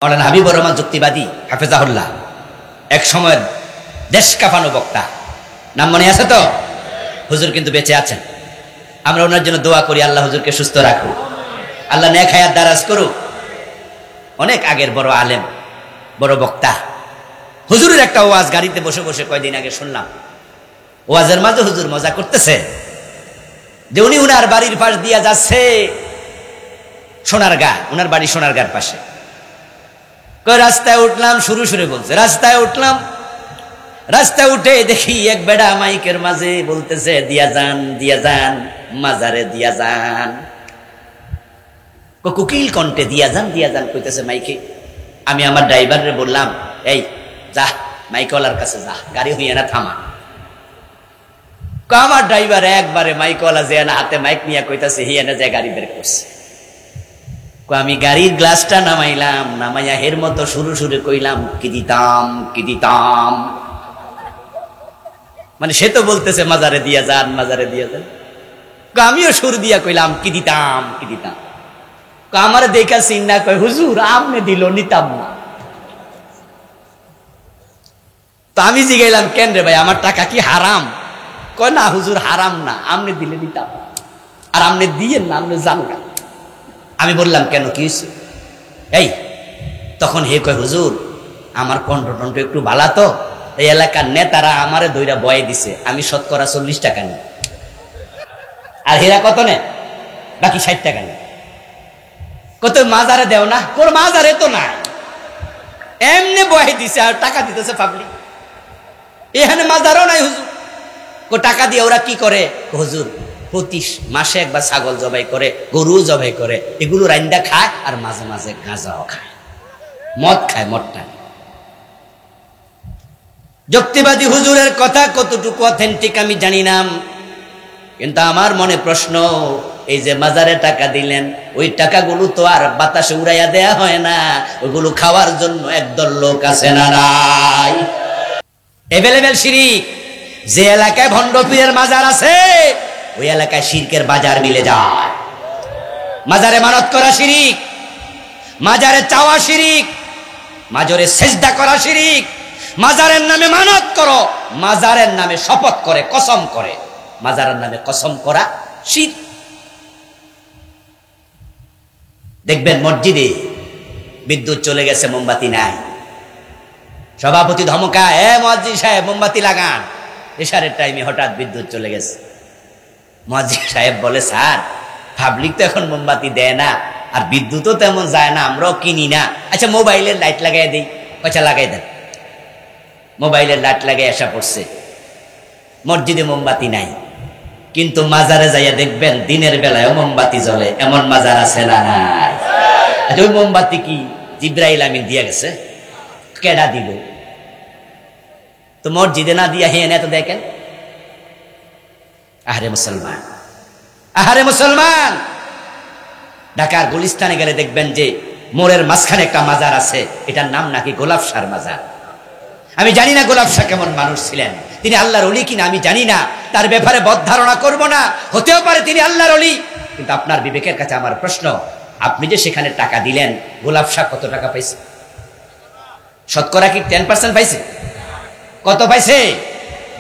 মাওলানা হাবিবুর রহমান যুক্তিবাদী হাফেজাহুল্লাহ এক সময় দেশ কাঁপানো বক্তা, নাম মনে আছে তো? হুজুর কিন্তু বেঁচে আছেন। আমরা ওনার জন্য দোয়া করি, আল্লাহ হুজুরকে সুস্থ রাখুক, আল্লাহ নেক হায়াত দারাজ করুক। অনেক আগের বড় আলেম, বড় বক্তা। হুজুরের একটা ওয়াজ গাড়িতে বসে বসে কয়দিন আগে শুনলাম। ওয়াজের মাঝে হুজুর মজা করতেছে যে উনি উনার বাড়ির পাশ দিয়া যাচ্ছে সোনারগাঁ, উনার বাড়ি সোনারগাঁর পাশে। রাস্তায় উঠলাম, শুরু বলছে রাস্তায় উঠলাম, রাস্তায় উঠে দেখি এক বেড়া মাইকের মাঝে বলতেছে দিয়া যান মাজারে দিয়া যান, কুকিল কণ্ঠে দিয়া যান কইতেছে মাইকে। আমি আমার ড্রাইভারে বললাম, এই যা মাইকওয়ালার কাছে যা, গাড়ি হইয়া না থামা। আমার ড্রাইভার একবারে মাইকওয়ালা যে না হাতে মাইক নিয়ে কইতাছে হিয়া না যায় গাড়ি বের করছে। আমি গাড়ির গ্লাসটা নামাইলাম, নামাইয়া হের মতো শুরু কইলাম কি দিতাম, মানে সে তো বলতেছে মাজারে দিয়া যান। আমিও সুর দিয়া কইলাম কি দিতাম। আমার দেখা চিন্তা কয় হুজুর আমনে দিল নিতাম না। তো আমি জিগাইলাম কেন রে ভাই, আমার টাকা কি হারাম? কয় না হুজুর হারাম না, আমনে দিলে নিতাম, আর আমনে দিয়েন না, আমনে যান না। আমি বললাম কেন, কি হয়েছে? এই তখন হে কয় হুজুর আমার কণ্ঠ একটু ভালা তো, এই এলাকার নেতারা আমারে দইরা বয়ে দিছে, আমি শতকরা 40 টাকা নিই, আর হেরা কত নে, বাকি 60 টাকা নেই। কত মাজারে দেও না? কোন মাজারে তো না, এমনি বয়ে দিছে আর টাকা দিতেছে পাবলিক। এখানে মাজারও নাই হুজুর। টাকা দিয়ে ওরা কি করে? হুজুর প্রতি মাসে একবার ছাগল জবাই করে, গরু জবাই করে, এগুলো রান্দা খায়, আর মাঝে মাঝে গাঁজাও খায়, মদ খায়, মদটা। যুক্তিবাদী হুজুরের কথা কতটুকু অথেন্টিক আমি জানি না, কিন্তু আমার মনে প্রশ্ন, এই যে মাজারে টাকা দিলেন, ওই টাকাগুলো তো আর বাতাসে উড়াইয়া দেয়া হয় না, ওইগুলো খাওয়ার জন্য একদল লোক আছে না নাই? এভেলেবেল শিরিক। যে এলাকায় ভণ্ডপীরের মাজার আছে ওই এলাকায় শিরকের বাজার মিলে যায়। মাজারে মানত করা শিরিক, মাজারে চাওয়া শিরিক, মাজারে সেজদা করা শিরিক। মাজারের নামে মানত করো, মাজারের নামে শপথ করে, কসম করে, মাজারের নামে কসম করা শিরক। দেখবেন মসজিদে বিদ্যুৎ চলে গেছে, মোমবাতি নাই, সভাপতি ধমকায়, মুয়াজ্জিন সাহেব মোমবাতি লাগান। এশারের টাইমে হঠাৎ বিদ্যুৎ চলে গেছে। মুয়াজ্জিন সাহেব বলে, স্যার পাবলিক তো এখন মোমবাতি দেয় না, আর বিদ্যুৎও তেমন যায় না, আমরাও কিনি না, আচ্ছা মোবাইলের লাইট লাগাই দিই। আচ্ছা লাগাই দেন। মোবাইলের লাইট লাগাই আসা পড়ছে, মসজিদে মোমবাতি নাই, কিন্তু মাজারে যাইয়া দেখবেন দিনের বেলায়ও মোমবাতি জ্বলে, এমন মাজার আছে না নাই? ওই মোমবাতি কি জিব্রাইল আমিন দিয়ে গেছে? কেডা দিল? তো মসজিদে না দিয়া হেন এত দেখেন। আহারে মুসলমান, ঢাকার গুলিস্তানে গেলে দেখবেন যে মোড়ের মাঝখানে একটা মাজার আছে, এটার নাম নাকি গোলাপ শাহর মাজার। আমি জানি না গোলাপ শাহ কেমন মানুষ ছিলেন, তিনি আল্লাহর ওলি কিনা আমি জানি না, তার ব্যাপারে বদ ধারণা করবো না, হতেও পারে তিনি আল্লাহর ওলি। কিন্তু আপনার বিবেকের কাছে আমার প্রশ্ন, আপনি যে সেখানে টাকা দিলেন, গোলাপ শাহ কত টাকা পাইছে? শতকরা কি 10% পাইছে? কত পাইছে?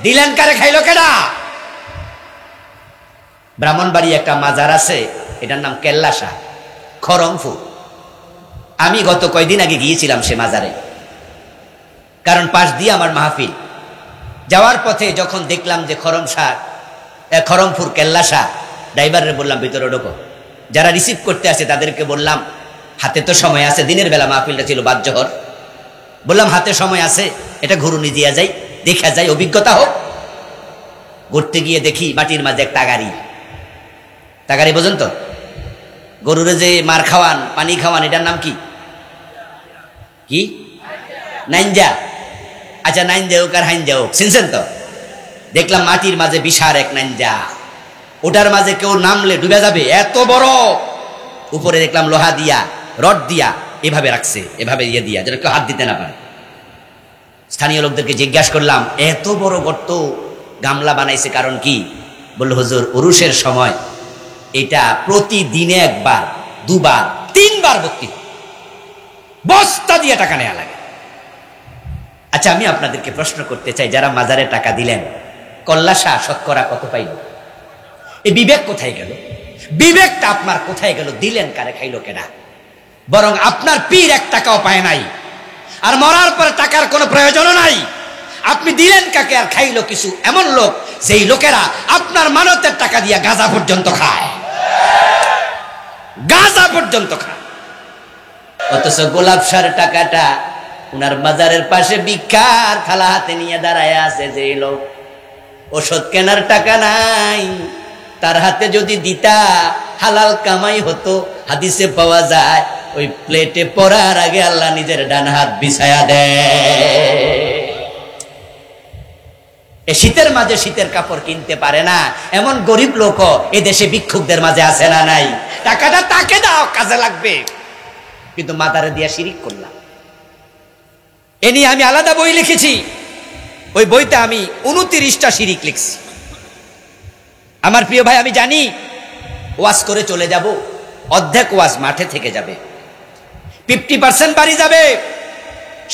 দিলেন কারে, খাইলো কেডা? ব্রাহ্মণবাড়ি একটা মাজার আছে, এটার নাম কেল্লা শাহ, খরমপুর। আমি গত কয়দিন আগে গিয়েছিলাম সে মাজারে, কারণ পাশ দিয়ে আমার মাহফিল। যাওয়ার পথে যখন দেখলাম যে খরমপুর কেল্লা শাহ, ড্রাইভারে বললাম ভিতরে ঢোকো। যারা রিসিভ করতে আসে তাদেরকে বললাম হাতে তো সময় আছে, দিনের বেলা মাহফিলটা ছিল বাদ জোহর, বললাম হাতে সময় আছে, এটা ঘুরুনি দিয়া যাই, দেখা যায়, অভিজ্ঞতা হোক। ঘুরতে গিয়ে দেখি মাটির মাঝে এক তাগারি বোঝেন তো, গরুরে যে মার খাওয়ান, পানি খাওয়ান, এটার নাম কি? নাইনজা। আচ্ছা নাইনজা হোক আর হাইনজা হোক, চিনছেন তো? দেখলাম মাটির মাঝে বিশাল এক নাইনজা, ওটার মাঝে কেউ নামলে ডুবে যাবে, এত বড়। উপরে দেখলাম লোহা দিয়া, রড দিয়া এভাবে রাখছে, এভাবে ইয়ে দিয়া, যেন কেউ হাত দিতে না পারে। স্থানীয় লোকদেরকে জিজ্ঞাসা করলাম, এত বড় গর্ত গামলা বানাইছে কারণ কি? বলল হুজুর উরুষের সময় এটা প্রতিদিনে একবার, দুবার, 3 বার ভর্তি। বস্তা দিয়ে টাকা নেওয়া লাগে। আচ্ছা, আমি আপনাদেরকে প্রশ্ন করতে চাই, যারা মাজারে টাকা দিলেন, কল্লা শাহ শতকরা কত পাইল? এই বিবেক কোথায় গেল? বিবেকটা আপনার কোথায় গেল? দিলেন কারে, খাইলো কেনা? বরং আপনার পীর 1 টাকাও পায় নাই, আর মরার পরে টাকার কোনো প্রয়োজনও নাই। আপনি দিলেন কাকে আর খাইলো কিছু এমন লোক, যেই লোকেরা আপনার মানতের টাকা দিয়া গাঁজা পর্যন্ত খায়, গাঁজা পর্যন্ত খায়। অথচ গোলাপ শাহর টাকাটা উনার মাজারের পাশে ভিক্ষার থালা হাতে নিয়ে দাঁড়ায় আছে যে লোক, ওষুধ কেনার টাকা নাই, তার হাতে যদি দিতা হালাল কামাই হতো। হাদিসে পাওয়া যায়, ওই প্লেটে পড়ার আগে আল্লাহ নিজের ডান হাত বিছায়া দেয়। এ শীতের মাঝে শীতের কাপড় কিনতে পারে না এমন গরিব লোক এ দেশে ভিক্ষুকদের মাঝে আছে না নাই? টাকাটা তাকে দাও, কাজে লাগবে। কিন্তু মাদারে দিয়া শিরিক করলাম। এ নিয়ে আমি আলাদা বই লিখেছি। ওই বইতে আমি 29টা শিরিক লিখছি। আমার প্রিয় ভাই, আমি জানি ওয়াজ করে চলে যাব, অর্ধেক ওয়াজ মাঠে থেকে যাবে, 50% বাড়ি যাবে,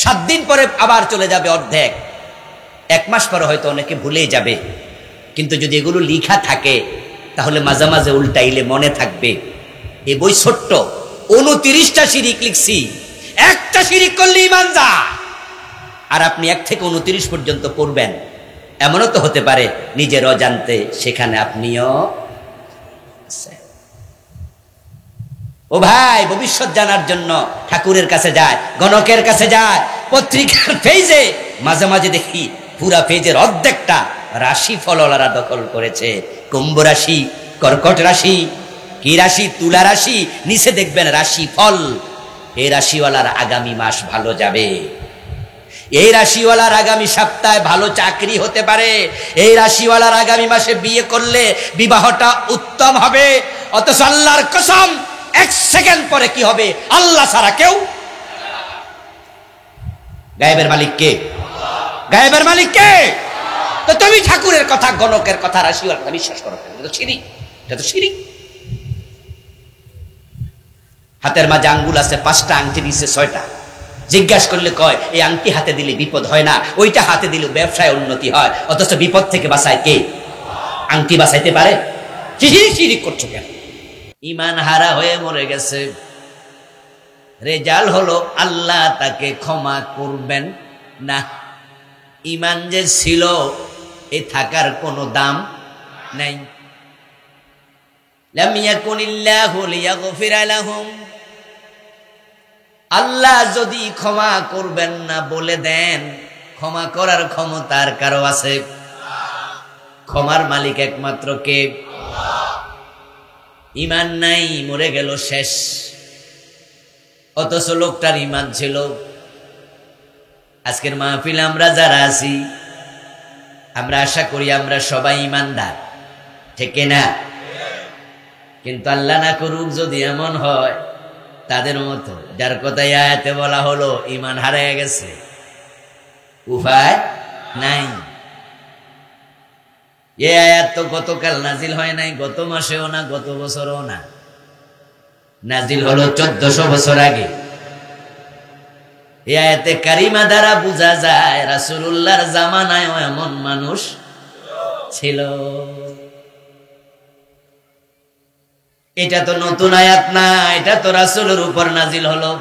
7 দিন পরে আবার চলে যাবে অর্ধেক, 1 মাস পরে হয়তো অনেকে ভুলেই যাবে। কিন্তু যদি এগুলো লিখা থাকে তাহলে মাঝে মাঝে উল্টাইলে মনে থাকবে। এই বই ছোট্ট, 29টা শিরিক লিখছি। একটা শিরিক করলে ঈমান যায়। আর আপনি 1 থেকে 29 পর্যন্ত পড়বেন, এমনও তো হতে পারে নিজের অজান্তে সেখানে আপনিও। ও ভাই, ভবিষ্যৎ জানার জন্য ঠাকুরের কাছে যায়, গণকের কাছে যায়, পত্রিকার পেজে মাঝে মাঝে দেখি পুরা পেজের অর্ধেকটা রাশি ফলওয়ালারা দখল করেছে। কুম্ভ রাশি, কর্কট রাশি, কি রাশি, তুলা রাশি, নিচে দেখবেন রাশি ফল। এই রাশিওয়ালার আগামী মাস ভালো যাবে, এই রাশিওয়ালার আগামী সপ্তাহে ভালো চাকরি হতে পারে, এই রাশিওয়ালার আগামী মাসে বিয়ে করলে বিবাহটা উত্তম হবে। অথচ আল্লাহর কসম, 1 সেকেন্ড পরে কি হবে আল্লাহ ছাড়া কেউ। গায়েবের মালিক কে? গায়েবের মালিক কে? তো তুমি ঠাকুরের কথা, গণকের কথা, রাশিওয়ালার কথা বিশ্বাস করো? এটা তো শিরিক, এটা তো শিরিক। হাতের মাঝে আঙ্গুল আছে 5টা, আংটি দিচ্ছে 6টা। জিজ্ঞাসা করলে কয় এই আংটি হাতে দিলে বিপদ হয় না, ওইটা হাতে দিলে ব্যবসায় উন্নতি হয়। অথচ বিপদ থেকে বাঁচায় কে? আংটি বাঁচাইতে পারে? শিরিক করছো কেন? ঈমান হারা হয়ে মরে গেছে, রেজাল্ট হলো আল্লাহ তাকে ক্ষমা করবেন না। ঈমান যে ছিল, এ থাকার কোনো দাম নাই। লাম ইয়াকুনিল্লাহু লিয়াগফিরা লাহুম, আল্লাহ যদি ক্ষমা করবেন না বলে দেন, ক্ষমা করার ক্ষমতার কারো আছে? ক্ষমার মালিক একমাত্র কে? ঈমান নাই, মরে গেল, শেষ। অথচ লোকটার ঈমান ছিল। আজকের মাহফিলে আমরা যারা আছি, আমরা আশা করি আমরা সবাই ঈমানদার, ঠিক না? কিন্তু আল্লাহ না করুক যদি এমন হয় তাদের মতো, যার কথাই আয়াতে বলা হলো ঈমান হারিয়ে গেছে, উপায় নাই। এ আয়াত তো গতকাল নাজিল হয় নাই, গত মাসেও না, গত বছরও না, নাজিল হলো 1400 বছর আগে। এই আয়াতে কারিমা দ্বারা বোঝা যায় রাসূলুল্লাহর জামানায়ও এমন মানুষ ছিল। এটা তো নতুন আয়াত না, এটা তো রাসূলের উপর নাজিল হলো।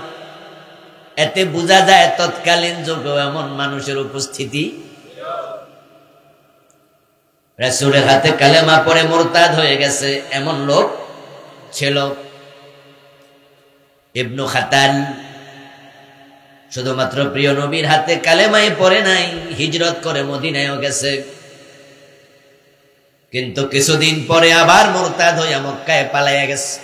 এতে বোঝা যায় তৎকালীন যুগে এমন মানুষের উপস্থিতি। রাসূলের হাতে কালেমা পড়ে মুরতাদ হয়ে গেছে এমন লোক ছিল। ইবনু খাতাল শুধুমাত্র প্রিয় নবীর হাতে কালেমাই পড়ে নাই, হিজরত করে মদিনায়ও গেছে। কিন্তু কিছুদিন পরে আবার মুরতাদ হইয়া মক্কায় পালাইয়া গেছে।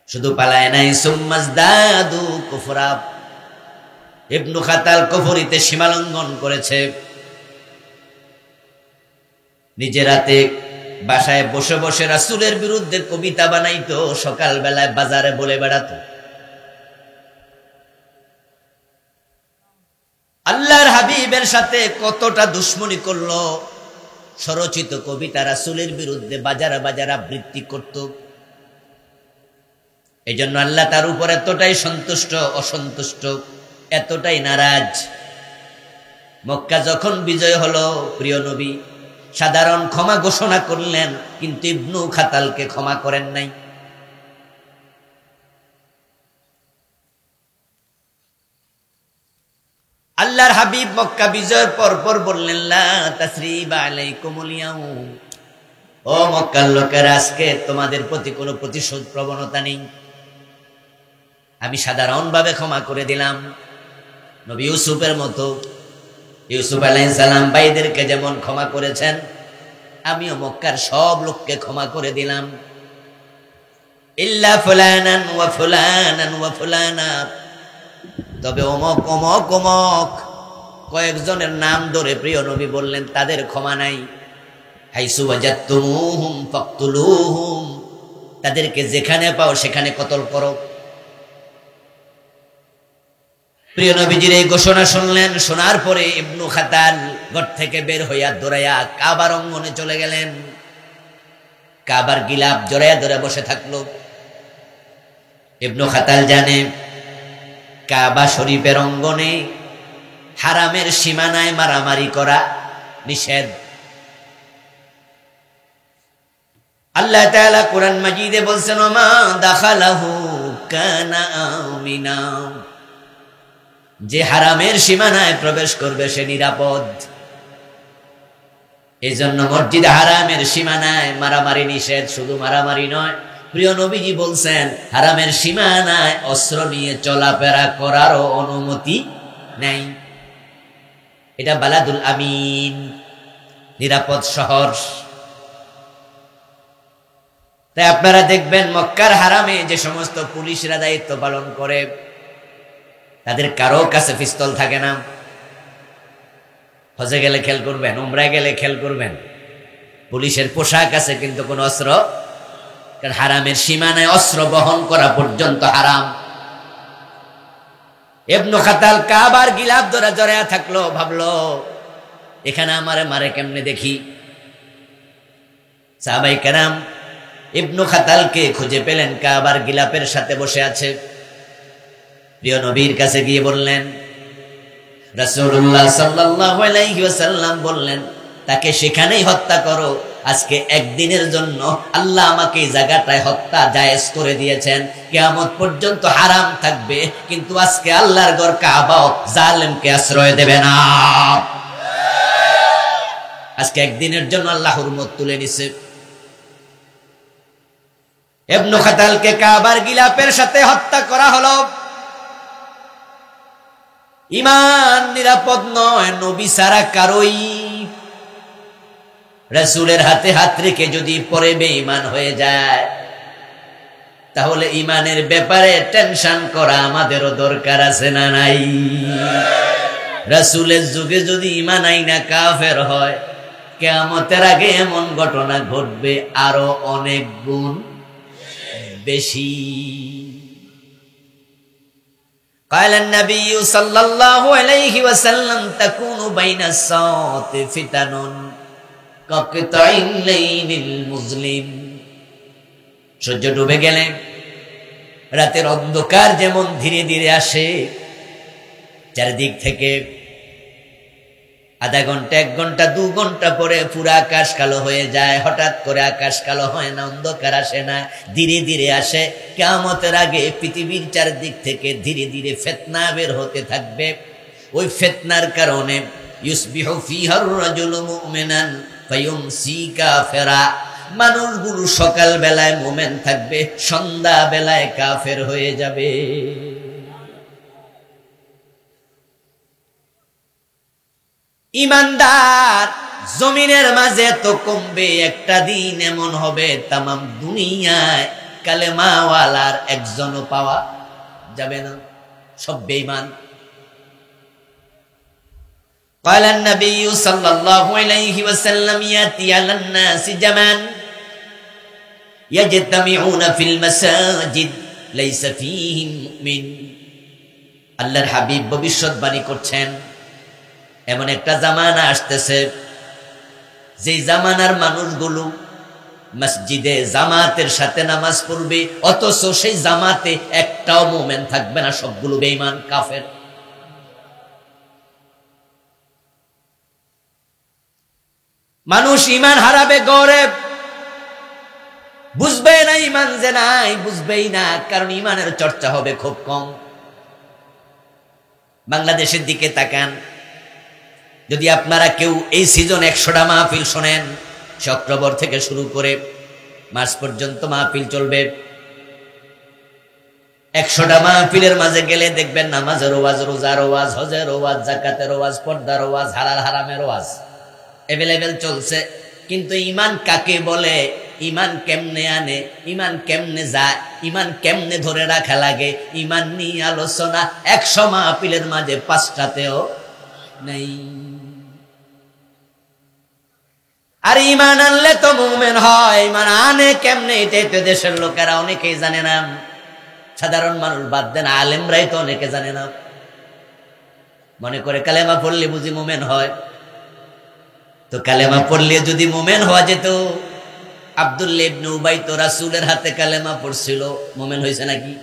শুধু পালায় নাই, সুম্মাজদাদু কুফরা, ইবনু খাতাল কুফরিতে সীমালঙ্ঘন করেছে। নিজের হাতে বাসায় বসে বসে রাসূলের বিরুদ্ধে কবিতা বানাইতো, সকালবেলায় বাজারে বলে বেড়াতো। আল্লাহর হাবিবের সাথে কতটা দুশ্মনী করলো। স্বরচিত কবিতা রাসূলের বিরুদ্ধে বাজারে বাজারে আবৃত্তি করত। এই জন্য আল্লাহ তার উপর এতটাই সন্তুষ্ট, অসন্তুষ্ট, এতটাই নারাজ। মক্কা যখন বিজয় হলো, প্রিয় নবী সাধারণ ক্ষমা ঘোষণা করলেন, কিন্তু ইবনু খাতালকে ক্ষমা করেন নাই। আল্লাহর হাবিব মক্কা বিজয়ের পর বললেন, লা তাসরিবা আলাইকুমুল ইয়াউম, ও মক্কার লোকেরা, আজকে তোমাদের প্রতি কোনো প্রতিশোধ প্রবণতা নেই, আমি সাধারণভাবে ক্ষমা করে দিলাম। নবী ইউসুফের মতো, ইউসুফ আলাইহিস সালাম ভাইদেরকে যেমন ক্ষমা করেছেন, আমিও মক্কার সব লোককে ক্ষমা করে দিলাম। ইল্লা ফুলানান ওয়া ফুলানান ওয়া ফুলানা, তবে অমক অমক অমক কয়েকজনের নাম ধরে প্রিয় নবী বললেন, তাদের ক্ষমা নাই। হাইসু ওয়াজাতুমুহুম ফাকতুলুহুম, তাদেরকে যেখানে পাও সেখানে কতল করো। প্রিয় নবীজির এই ঘোষণা শুনলেন, শোনার পরে ইবনু খাতাল ঘর থেকে বের হইয়া দৌড়াইয়া কাবার অঙ্গনে চলে গেলেন। কাবার গিলাফ জড়াইয়া ধরে বসে থাকলো। ইবনু খাতাল জানে কাবা শরীফের অঙ্গনে হারামের সীমানায় মারামারি করা নিষেধ। আল্লাহ তাআলা কোরআন মাজিদে বলছেন, ওমা দাখালাহু কানা আমিনা, যে হারামের সীমানায় প্রবেশ করবে সে নিরাপদ। এই জন্য মসজিদ হারামের সীমানায় মারামারি নিষেধ। শুধু মারামারি নয়, প্রিয় নবীজি বলছেন হারামের সীমানায় অস্ত্র নিয়ে চলাফেরা করারও অনুমতি নেই। এটা বালাদুল আমিন, নিরাপদ শহর। তাই আপনারা দেখবেন মক্কার হারামে যে সমস্ত পুলিশরা দায়িত্ব পালন করে, তাদের কারো কাছে পিস্তল থাকে না। হজে গেলে খেয়াল করবেন, উমরায় গেলে খেয়াল করবেন, পুলিশের পোশাক আছে কিন্তু কোন অস্ত্র, কারণ হারামের সীমানায় অস্ত্র বহন করা পর্যন্ত হারাম। ইবনু খাতাল কাবার গিলাফ ধরে জড়ায়া থাকলো, ভাবলো এখানে আমারে মারে কেমনে দেখি। সাহাবায়ে কেরাম ইবনু খাতালকে খুঁজে পেলেন, কাবার গিলাফের সাথে বসে আছে। প্রিয় নবীর কাছে গিয়ে বললেন, রাসূলুল্লাহ সাল্লাল্লাহু আলাইহি ওয়াসাল্লাম বললেন, তাকে সেখানেই হত্যা করো। আজকে একদিনের জন্য আল্লাহ আমাকে এই জায়গাটায় হত্যা জায়েজ করে দিয়েছেন, কিয়ামত পর্যন্ত হারাম থাকবে, কিন্তু আজকে আল্লাহর ঘর কাবাও জালেমকে আশ্রয় দেবে না। আজকে একদিনের জন্য আল্লাহ হুরমত তুলে নিছে। ইবনু খাতালকে কাবার গিলাফের সাথে হত্যা করা হলো। ঈমান নিরাপদ নয় নবী ছাড়া কারোই। রাসূলের হাতে হাত রেখে যদি পরে বেঈমান হয়ে যায়, তাহলে ঈমানের ব্যাপারে টেনশন করা আমাদেরও দরকার আছে না নাই? রাসূলের যুগে যদি ঈমান আইনা কাফের হয়, কিয়ামতের আগে এমন ঘটনা ঘটবে আরো অনেক গুণ বেশি। قال النبي صلى الله عليه وسلم تكون بين الساعات فتن كقطع الليل المظلم। সূর্য ডুবে গেলে রাতের অন্ধকার যেমন ধীরে ধীরে আসে, চারিদিক থেকে আধা ঘন্টা, 1 ঘন্টা, 2 ঘন্টা পরে পুরো আকাশ কালো হয়ে যায়। হঠাৎ করে আকাশ কালো হয় না, অন্ধকার আসে না, ধীরে ধীরে আসে। কিয়ামতের আগে পৃথিবীর চারদিক থেকে ধীরে ধীরে ফিতনা বের হতে থাকবে। ওই ফিতনার কারণে ইউসবিহু ফিহার রাজুলু মুমিনান ফায়ুমসি কাফিরা, মানুষগুলো সকাল বেলায় মুমিন থাকবে, সন্ধ্যা বেলায় কাফের হয়ে যাবে। ইমানদার জমিনের মাঝে তো কমবে, একটা দিন এমন হবে তামাম দুনিয়ায় কালেমাওয়ালার একজনও পাওয়া যাবে না, সব বেঈমান। قال النبي صلى الله عليه وسلم يأتي على الناس زمان يجتمعون في المساجد ليس فيهم مؤمن। আল্লাহর হাবিব ভবিষ্যৎবাণী করছেন, এমন একটা জামানা আসতেছে যে জামানার মানুষগুলো মসজিদে জামাতের সাথে নামাজ পড়বে, অথচ সেই জামাতে একটাও মুমিন থাকবে না, সবগুলো বেঈমান কাফের। মানুষ ঈমান হারাবে গৌরে, বুঝবে না ঈমান যে নাই, বুঝবেই না, কারণ ঈমানের চর্চা হবে খুব কম। বাংলাদেশের দিকে তাকান, যদি আপনারা কেউ এই সিজন 100টা মাহফিল শোনেন, অক্টোবর থেকে শুরু করে মার্চ পর্যন্ত মাহফিল চলবে, 100টা মাহফিলের মাঝে গেলে দেখবেন নামাজের ওয়াজ, রোজার ওয়াজ, হজের ওয়াজ, যাকাতের ওয়াজ, পর্দার ওয়াজ, হালাল হারামের ওয়াজ এভেলেবেল চলছে। কিন্তু ঈমান কাকে বলে, ঈমান কেমনে আনে, ঈমান কেমনে যায়, ঈমান কেমনে ধরে রাখা লাগে, ঈমান নিয়ে আলোচনা 100 মাহফিলের মাঝে 5টাতেও নেই। আর ঈমান আনলে তো মুমিন হয়, ঈমান আনে কেমনে এটাই তো দেশের লোকেরা অনেকেই জানে না। সাধারণ মানুষ বাদ দেন, আলেমরাই তো অনেকে জানে না। মনে করে কালেমা পড়লে বুঝি মুমিন হয়। তো কালেমা পড়লে যদি মুমিন হওয়া যেত, আব্দুল্লাহ ইবনে উবাই তো রাসূলের হাতে কালেমা পড়ছিল, মুমিন হয়েছে নাকি?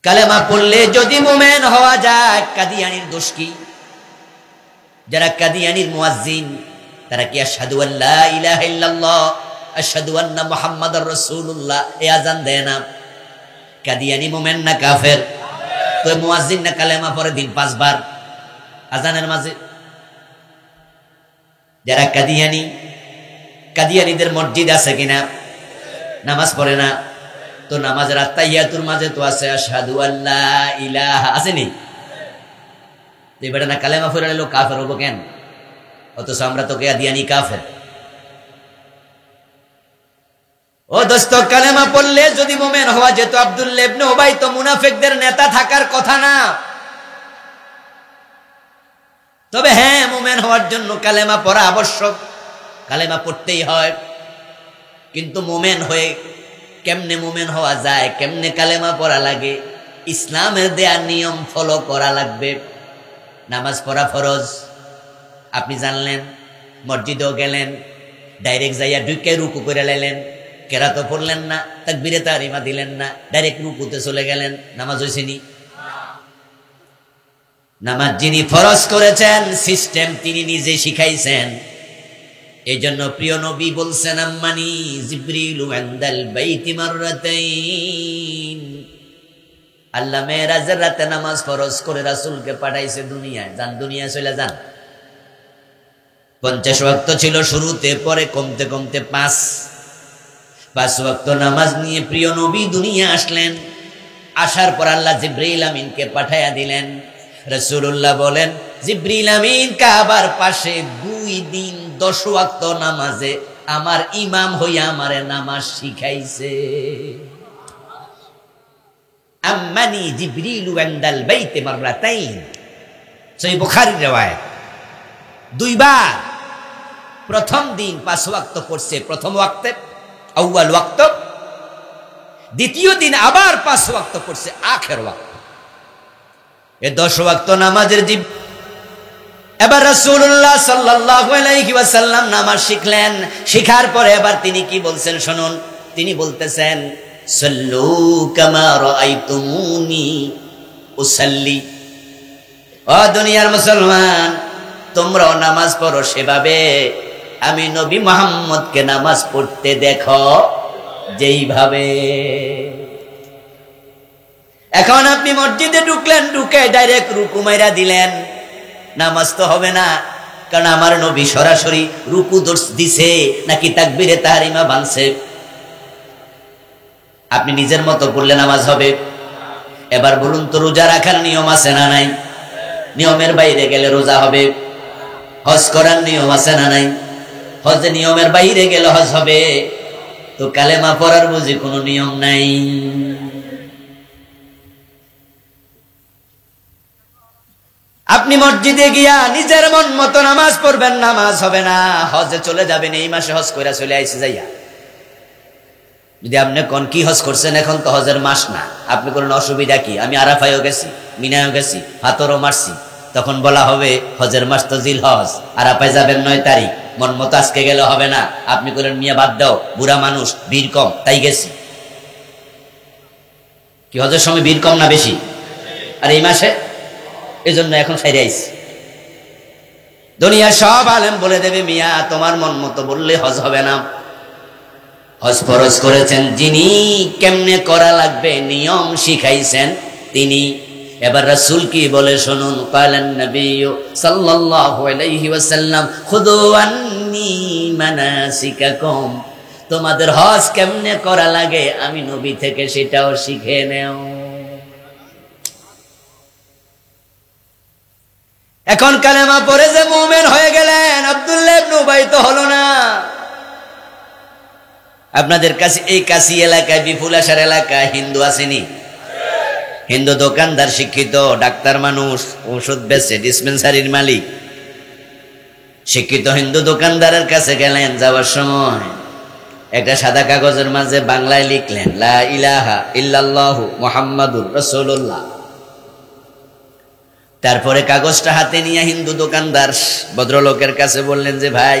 কালেমা পড়লে যদি মুমিন হওয়া যায়, কাদিয়ানির দোষ কি? যারা কাদিয়ানির মুয়াজ্জিন, তারা কি আশহাদু আল্লা ইলাহা ইল্লাল্লাহ আশহাদু আন্না মুহাম্মাদুর রাসূলুল্লাহ এই আযান দেয় না? কাদিয়ানি মুমিন না কাফের? তো মুয়াজ্জিন না কালেমা পড়ে দিন 5 বার আযানের মাঝে? যারা কাদিয়ানি, কাদিয়ানিদের মসজিদ আছে কিনা? নামাজ পড়ে না? তো নামাজের আত্তাহিয়াতুর মাঝে তো আছে আশহাদু আল্লা ইলাহা, আসেনি? তো এবারে না কালেমা পড়ে লোক কাফের হবো কেন? অথচ আমরা তো কাদিয়ানি কাফের। ও দোস্ত, কালেমা পড়লে যদি মুমিন হওয়া যেত, আব্দুল্লাহ ইবনে উবাই তো মুনাফিকদের নেতা থাকার কথা না। তবে হ্যাঁ, মুমিন হওয়ার জন্য কালেমা পড়া আবশ্যক, কালেমা পড়তেই হয়। কিন্তু মুমিন হয়ে কেমনে মুমিন হওয়া যায়, কেমনে কালেমা পড়া লাগে, ইসলামের দেয়া নিয়ম ফলো করা লাগবে। নামাজ পড়া ফরজ, আপনি জানলেন, মসজিদেও গেলেন, ডাইরেক্ট যাইয়া ঢুকে রুকু করে লাইলেন, কেরাত পড়লেন না, তাকবীরে তাহরিমা দিলেন না, ডাইরেক্ট রুকুতে চলে গেলেন, নামাজ হইছেনি? নামাজ যিনি ফরজ করেছেন, সিস্টেম তিনি নিজে শিখাইছেন। এই জন্য প্রিয় নবী বলছেন, আম্মানি জিবরিলু ইনদাল বাইতি মাররাতাইন। আল্লাহ মেরাজের রাতে নামাজ ফরজ করে রাসূলকে পাঠাইছে দুনিয়ায়, যান দুনিয়ায় চলে যান। 50 ওয়াক্ত ছিল শুরুতে, পরে কমতে কমতে 5 ওয়াক্ত নামাজ নিয়ে প্রিয় নবী দুনিয়া আসলেন। আসার পর আল্লাহ জিবরিল আমিনকে পাঠাইয়া দিলেন। রাসূলুল্লাহ বলেন, জিবরিল আমিন কাবার পাশে 2 দিন 10 ওয়াক্ত নামাজে আমার ইমাম হইয়া আমারে নামাজ শিখাইছে। আম্মানি জিবরিলু ইনদাল বাইতি মাররাতাইন, সহিহ বুখারীর riwayat। 2 বার, প্রথম দিন 5 ওয়াক্ত পড়ছে, প্রথম ওয়াক্তে আউয়াল ওয়াক্ত, দ্বিতীয় দিন আবার 5 ওয়াক্ত পড়ছে আখের ওয়াক্ত। এই 10 ওয়াক্ত নামাজের এবার রাসূলুল্লাহ সাল্লাল্লাহু আলাইহি ওয়াসাল্লাম নামাজ শিখলেন। শিখার পরে এবার তিনি কি বলছেন শুনুন। তিনি বলতেছেন, সাল্লু কামা রাআইতুমুনি উসাল্লি। ও দুনিয়ার মুসলমান, তোমরাও নামাজ পড়ো সেভাবে আমি নবী মুহাম্মদকে নামাজ পড়তে দেখো যেইভাবে। এখন আপনি মসজিদে ঢুকলেন, ঢুকে ডাইরেক্ট রুকু মাইরা দিলেন, নামাজ তো হবে না। কারণ আমার নবী সরাসরি রুকু দিছে নাকি তাকবীরে তাহরিমা বানছে? আপনি নিজের মতো পড়লে নামাজ হবে? এবার বলুন তো, রোজা রাখার নিয়ম আছে না নাই? নিয়মের বাইরে গেলে রোজা হবে। হজ করার নিয়ম আছে না নাই? হজে নিয়মের বাইরে গেলে হজ হবে। তো কালেমা পড়ার বুঝি কোনো নিয়ম নাই? আপনি মসজিদে গিয়া নিজের মন মতো নামাজ পড়বেন, নামাজ হবে না। হজে চলে যাবেন, এই মাসে হজ কইরা চলে আইছে যাইয়া। যদি আপনি কোন কি হজ করছেন, এখন তো হজের মাস না, আপনি কোন অসুবিধা কি? আমি আরাফায়ও গেছি, মিনায়ও গেছি, হাতরও মারছি, তখন বলা হবে হজের মাস তো জিল হজ, আরাফায় যাবেন 9 তারিখ। মন মতো আজকে গেলে হবে না। আপনি বললেন মিয়া বাদ দাও, বুড়া মানুষ, ভিড় কম, তাই গেছি। কি হজের সময় ভিড় কম না বেশি? আর এই মাসে এই জন্য এখন সাইরে আইছি। দুনিয়ার সব আলেম বলে দেবে মিয়া তোমার মন মতো বললে হজ হবে না। হজ ফরজ করেছেন যিনি, কেমনে করা লাগবে নিয়ম শিখাইছেন তিনি। এবার রাসূল কি বলে শুনুন, কালান নবী সাল্লাল্লাহু আলাইহি ওয়াসাল্লাম খুযু আন্নী মানাসিকাকুম, তোমাদের হজ কেমনে করা লাগে আমি নবী থেকে সেটাও শিখে নেও। এখন কালেমা পড়ে যে মুমিন হয়ে গেলেন, আব্দুল্লাহ ইবনে উবাই তো হলো না। আপনাদের কাছে এই কাশি এলাকায়, বিপুল আশার এলাকায় হিন্দু আসেনি? হিন্দু দোকানদার, শিক্ষিত ডাক্তার মানুষ, ওষুধ বেচে, ডিসপেন্সারির মালিক। শিক্ষিত হিন্দু দোকানদারের কাছে গেলেন, যাওয়ার সময় একটা সাদা কাগজের মাঝে বাংলায় লিখলেন লা ইলাহা ইল্লাল্লাহু মুহাম্মাদুর রাসূলুল্লাহ। তারপরে কাগজটা হাতে নিয়ে হিন্দু দোকানদার ভদ্রলোকের কাছে বললেন যে ভাই,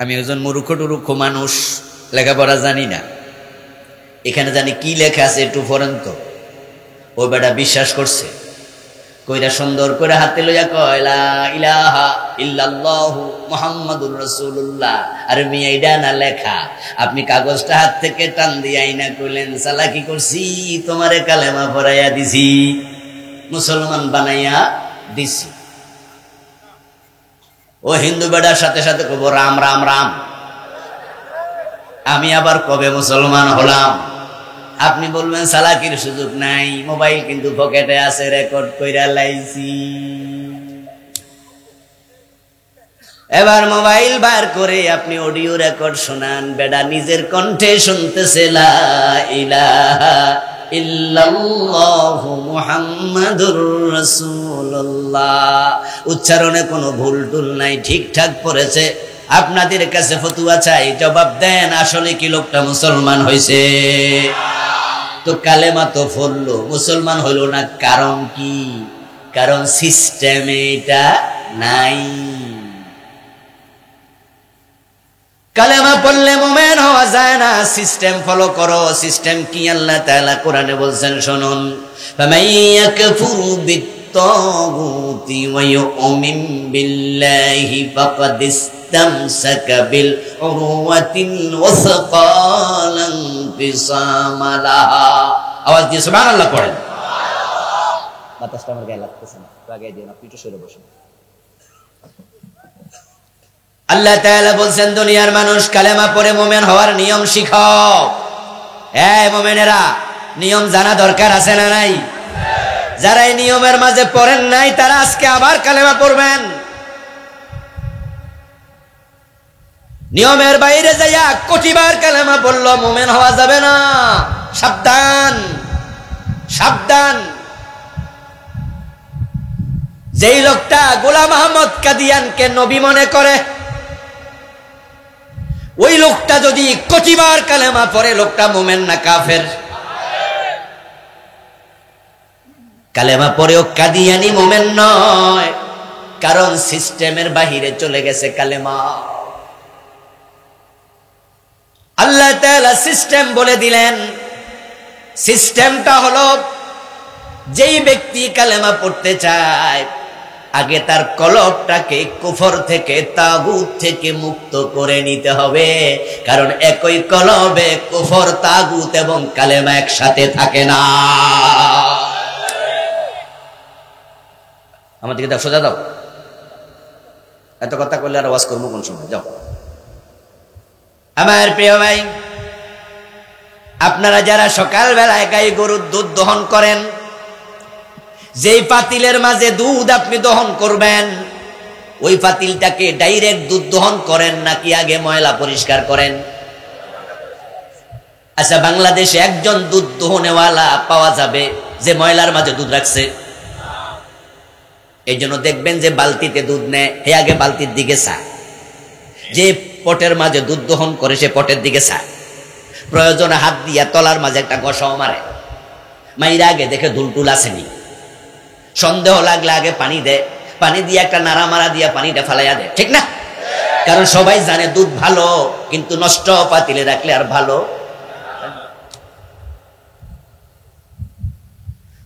আমি একজন মূর্খ টুরুক্ষ মানুষ, লেখাপড়া জানি না, এখানে জানি কি লেখা আছে একটু পড়েন তো। ওই বেটা বিশ্বাস করছে, কইরা সুন্দর করে হাতে লইয়া কয় লা ইলাহা ইল্লাল্লাহু মুহাম্মাদুর রাসূলুল্লাহ। আর মিয়া এটা না লেখা, আপনি কাগজটা হাত থেকে টান দিয়ে আইনা কইলেন চালাকি করছি, তোমারে কালেমা পড়াইয়া দিছি, মুসলমান বানাইয়া দিছি। ও হিন্দু বেটার সাথে সাথে কব রাম রাম রাম, আমি আবার কবে মুসলমান হলাম? আপনি বলবেন চালাকির সুযোগ নাই, মোবাইল কিন্তু পকেটে আছে, রেকর্ড কইরা লাইছি। এবার মোবাইল বার করে আপনি অডিও রেকর্ড শোনান, বেটা নিজের কণ্ঠে শুনতেছে লা ইলাহা ইল্লাল্লাহু মুহাম্মাদুর রাসূলুল্লাহ। উচ্চারণে কোনো ভুল টুল নাই, ঠিকঠাক পড়েছে। আপনাদের কাছে ফতুয়া চাই, জবাব দেন, আসলে কি লোকটা মুসলমান হয়েছে? তো কালেমা তো পড়লো, মুসলমান হইল না, কারণ কি? কারণ সিস্টেমে এটা নাই। কালেমা পড়লে মুমিন হওয়া যায় না, সিস্টেম ফলো করো। সিস্টেম কি? আল্লাহ তাআলা কোরআনে বলছেন শুনুন, ফামান ইয়াকফুরু বিত-তাগুতি ওয়া ইউমিন বিল্লাহি ফাকাদ ইসতামসাকা বিল উরওয়াতিল ওয়াসকা লা ইনফিসামা লাহা। আওয়াজ দিয়ে সুবহানাল্লাহ পড়েন। বাতাসটা আমার গায়ে লাগতেছে না, তো আগে দিন, আপনি একটু সরে বসুন। আল্লাহ তাআলা বলছেন দুনিয়ার মানুষ কালেমা পড়ে মুমিন হওয়ার নিয়ম শিখো। এই মুমিনেরা, নিয়ম জানা দরকার আছে না নাই? যারা এই নিয়মের মাঝে পড়েন নাই তারা আজকে আবার কালেমা পড়বেন। নিয়মের বাইরে যাইয়া কোটিবার কালেমা পড়লো মুমিন হওয়া যাবে না। সাবধান, সাবধান। যেই লোকটা গোলাম আহমদ কাদিয়ানকে নবী মনে করে, ওই লোকটা যদি কোটিবার কালেমা পড়ে, লোকটা মুমিন না কাফের? কালেমা পড়েও কাদিয়ানি মুমিন নয়, কারণ সিস্টেমের বাহিরে চলে গেছে কালেমা। আল্লাহ তাআলা সিস্টেম বলে দিলেন। সিস্টেমটা হলো, যেই ব্যক্তি কালেমা পড়তে চায় আগে তার কলবটাকে কুফর থেকে, তাগুত থেকে মুক্ত করে নিতে হবে। কারণ একই কলবে কুফর, তাগুত এবং কালেমা একসাথে থাকে না। আমাদেরকে দাও, সোজা দাও। এত কথা করলে আর ওয়াজ করবো কোন সময়? যাও। আমার প্রিয় ভাই, আপনারা যারা সকালবেলায় গাই গরুর দুধ দহন করেন, যেই পাতিলের মাঝে দুধ আপনি দহন করবেন, ওই পাতিলটাকে ডাইরেক্ট দুধ দহন করেন নাকি আগে ময়লা পরিষ্কার করেন? আচ্ছা, বাংলাদেশে একজন দুধ দহনেওয়ালা পাওয়া যাবে যে ময়লার মাঝে দুধ রাখছে? এই জন্য দেখবেন যে বালতিতে দুধ নেয়, হে আগে বালতির দিকে চায়। যে পটের মাঝে দুধ দহন করে সে পটের দিকে চায়। প্রয়োজনে হাত দিয়া তলার মাঝে একটা ঘষাও মারে, মাইরা আগে দেখে দুলটুল আসেনি। সন্দেহ লাগলে আগে পানি দেয়, পানি দিয়ে একটা নাড়া মারা দিয়া পানিটা ফেলাইয়া দেয়, ঠিক না? কারণ সবাই জানে দুধ ভালো, কিন্তু নষ্ট পাতিলে রাখলে আর ভালো।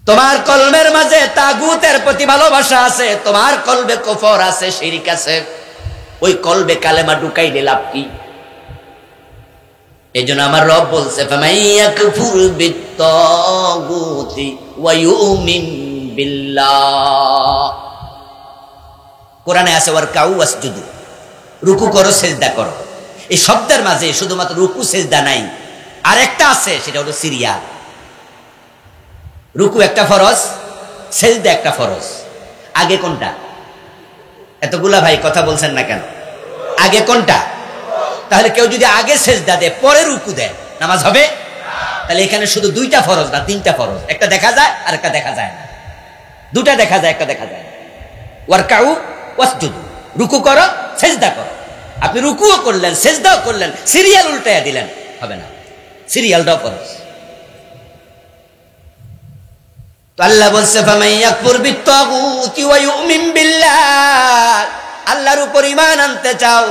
তোমার কলবের মাঝে তাগুতের প্রতি ভালোবাসা আছে, তোমার কলবে কুফর আছে, শিরক আছে, ওই কলবে কালেমা ঢুকাইলে লাভ কি? এইজন্য আমার রব বলছে ফামাইয়াকফুর বিত্তাগুতি ওয়া ইউমিন বিল্লাহ। কোরআনে আছে ওয়ারকাউ ওয়াসজুদু, রুকু করো সেজদা করো। এই শব্দের মাঝে শুধুমাত্র রুকু সেজদা নাই, আরেকটা আছে, সেটা হলো সিরিয়াল। রুকু একটা ফরজ, সেজদা একটা ফরজ। আগে কোনটা? এতগুলা ভাই কথা বলছেন না কেন? আগে কোনটা? তাহলে কেউ যদি আগে সেজদা দেয় পরে রুকু দেয়, নামাজ হবে? তাহলে এখানে শুধু দুইটা ফরজ না, তিনটা ফরজ। একটা দেখা যায় আর একটা দেখা যায় না, দুটা দেখা যায় একটা দেখা যায় না। ওয়ারকাউ ওয়াসজুদু, রুকু করো সেজদা করো। আপনি রুকুও করলেন সেজদাও করলেন, সিরিয়াল উল্টায়া দিলেন, হবে না। সিরিয়ালটাও ফরজ। তো আল্লাহ বলছে ফামাইয়াকফুর বিত্তাগুতি ওয়া ইউমিন বিল্লাহ, আল্লাহর উপর ঈমান আনতে চাও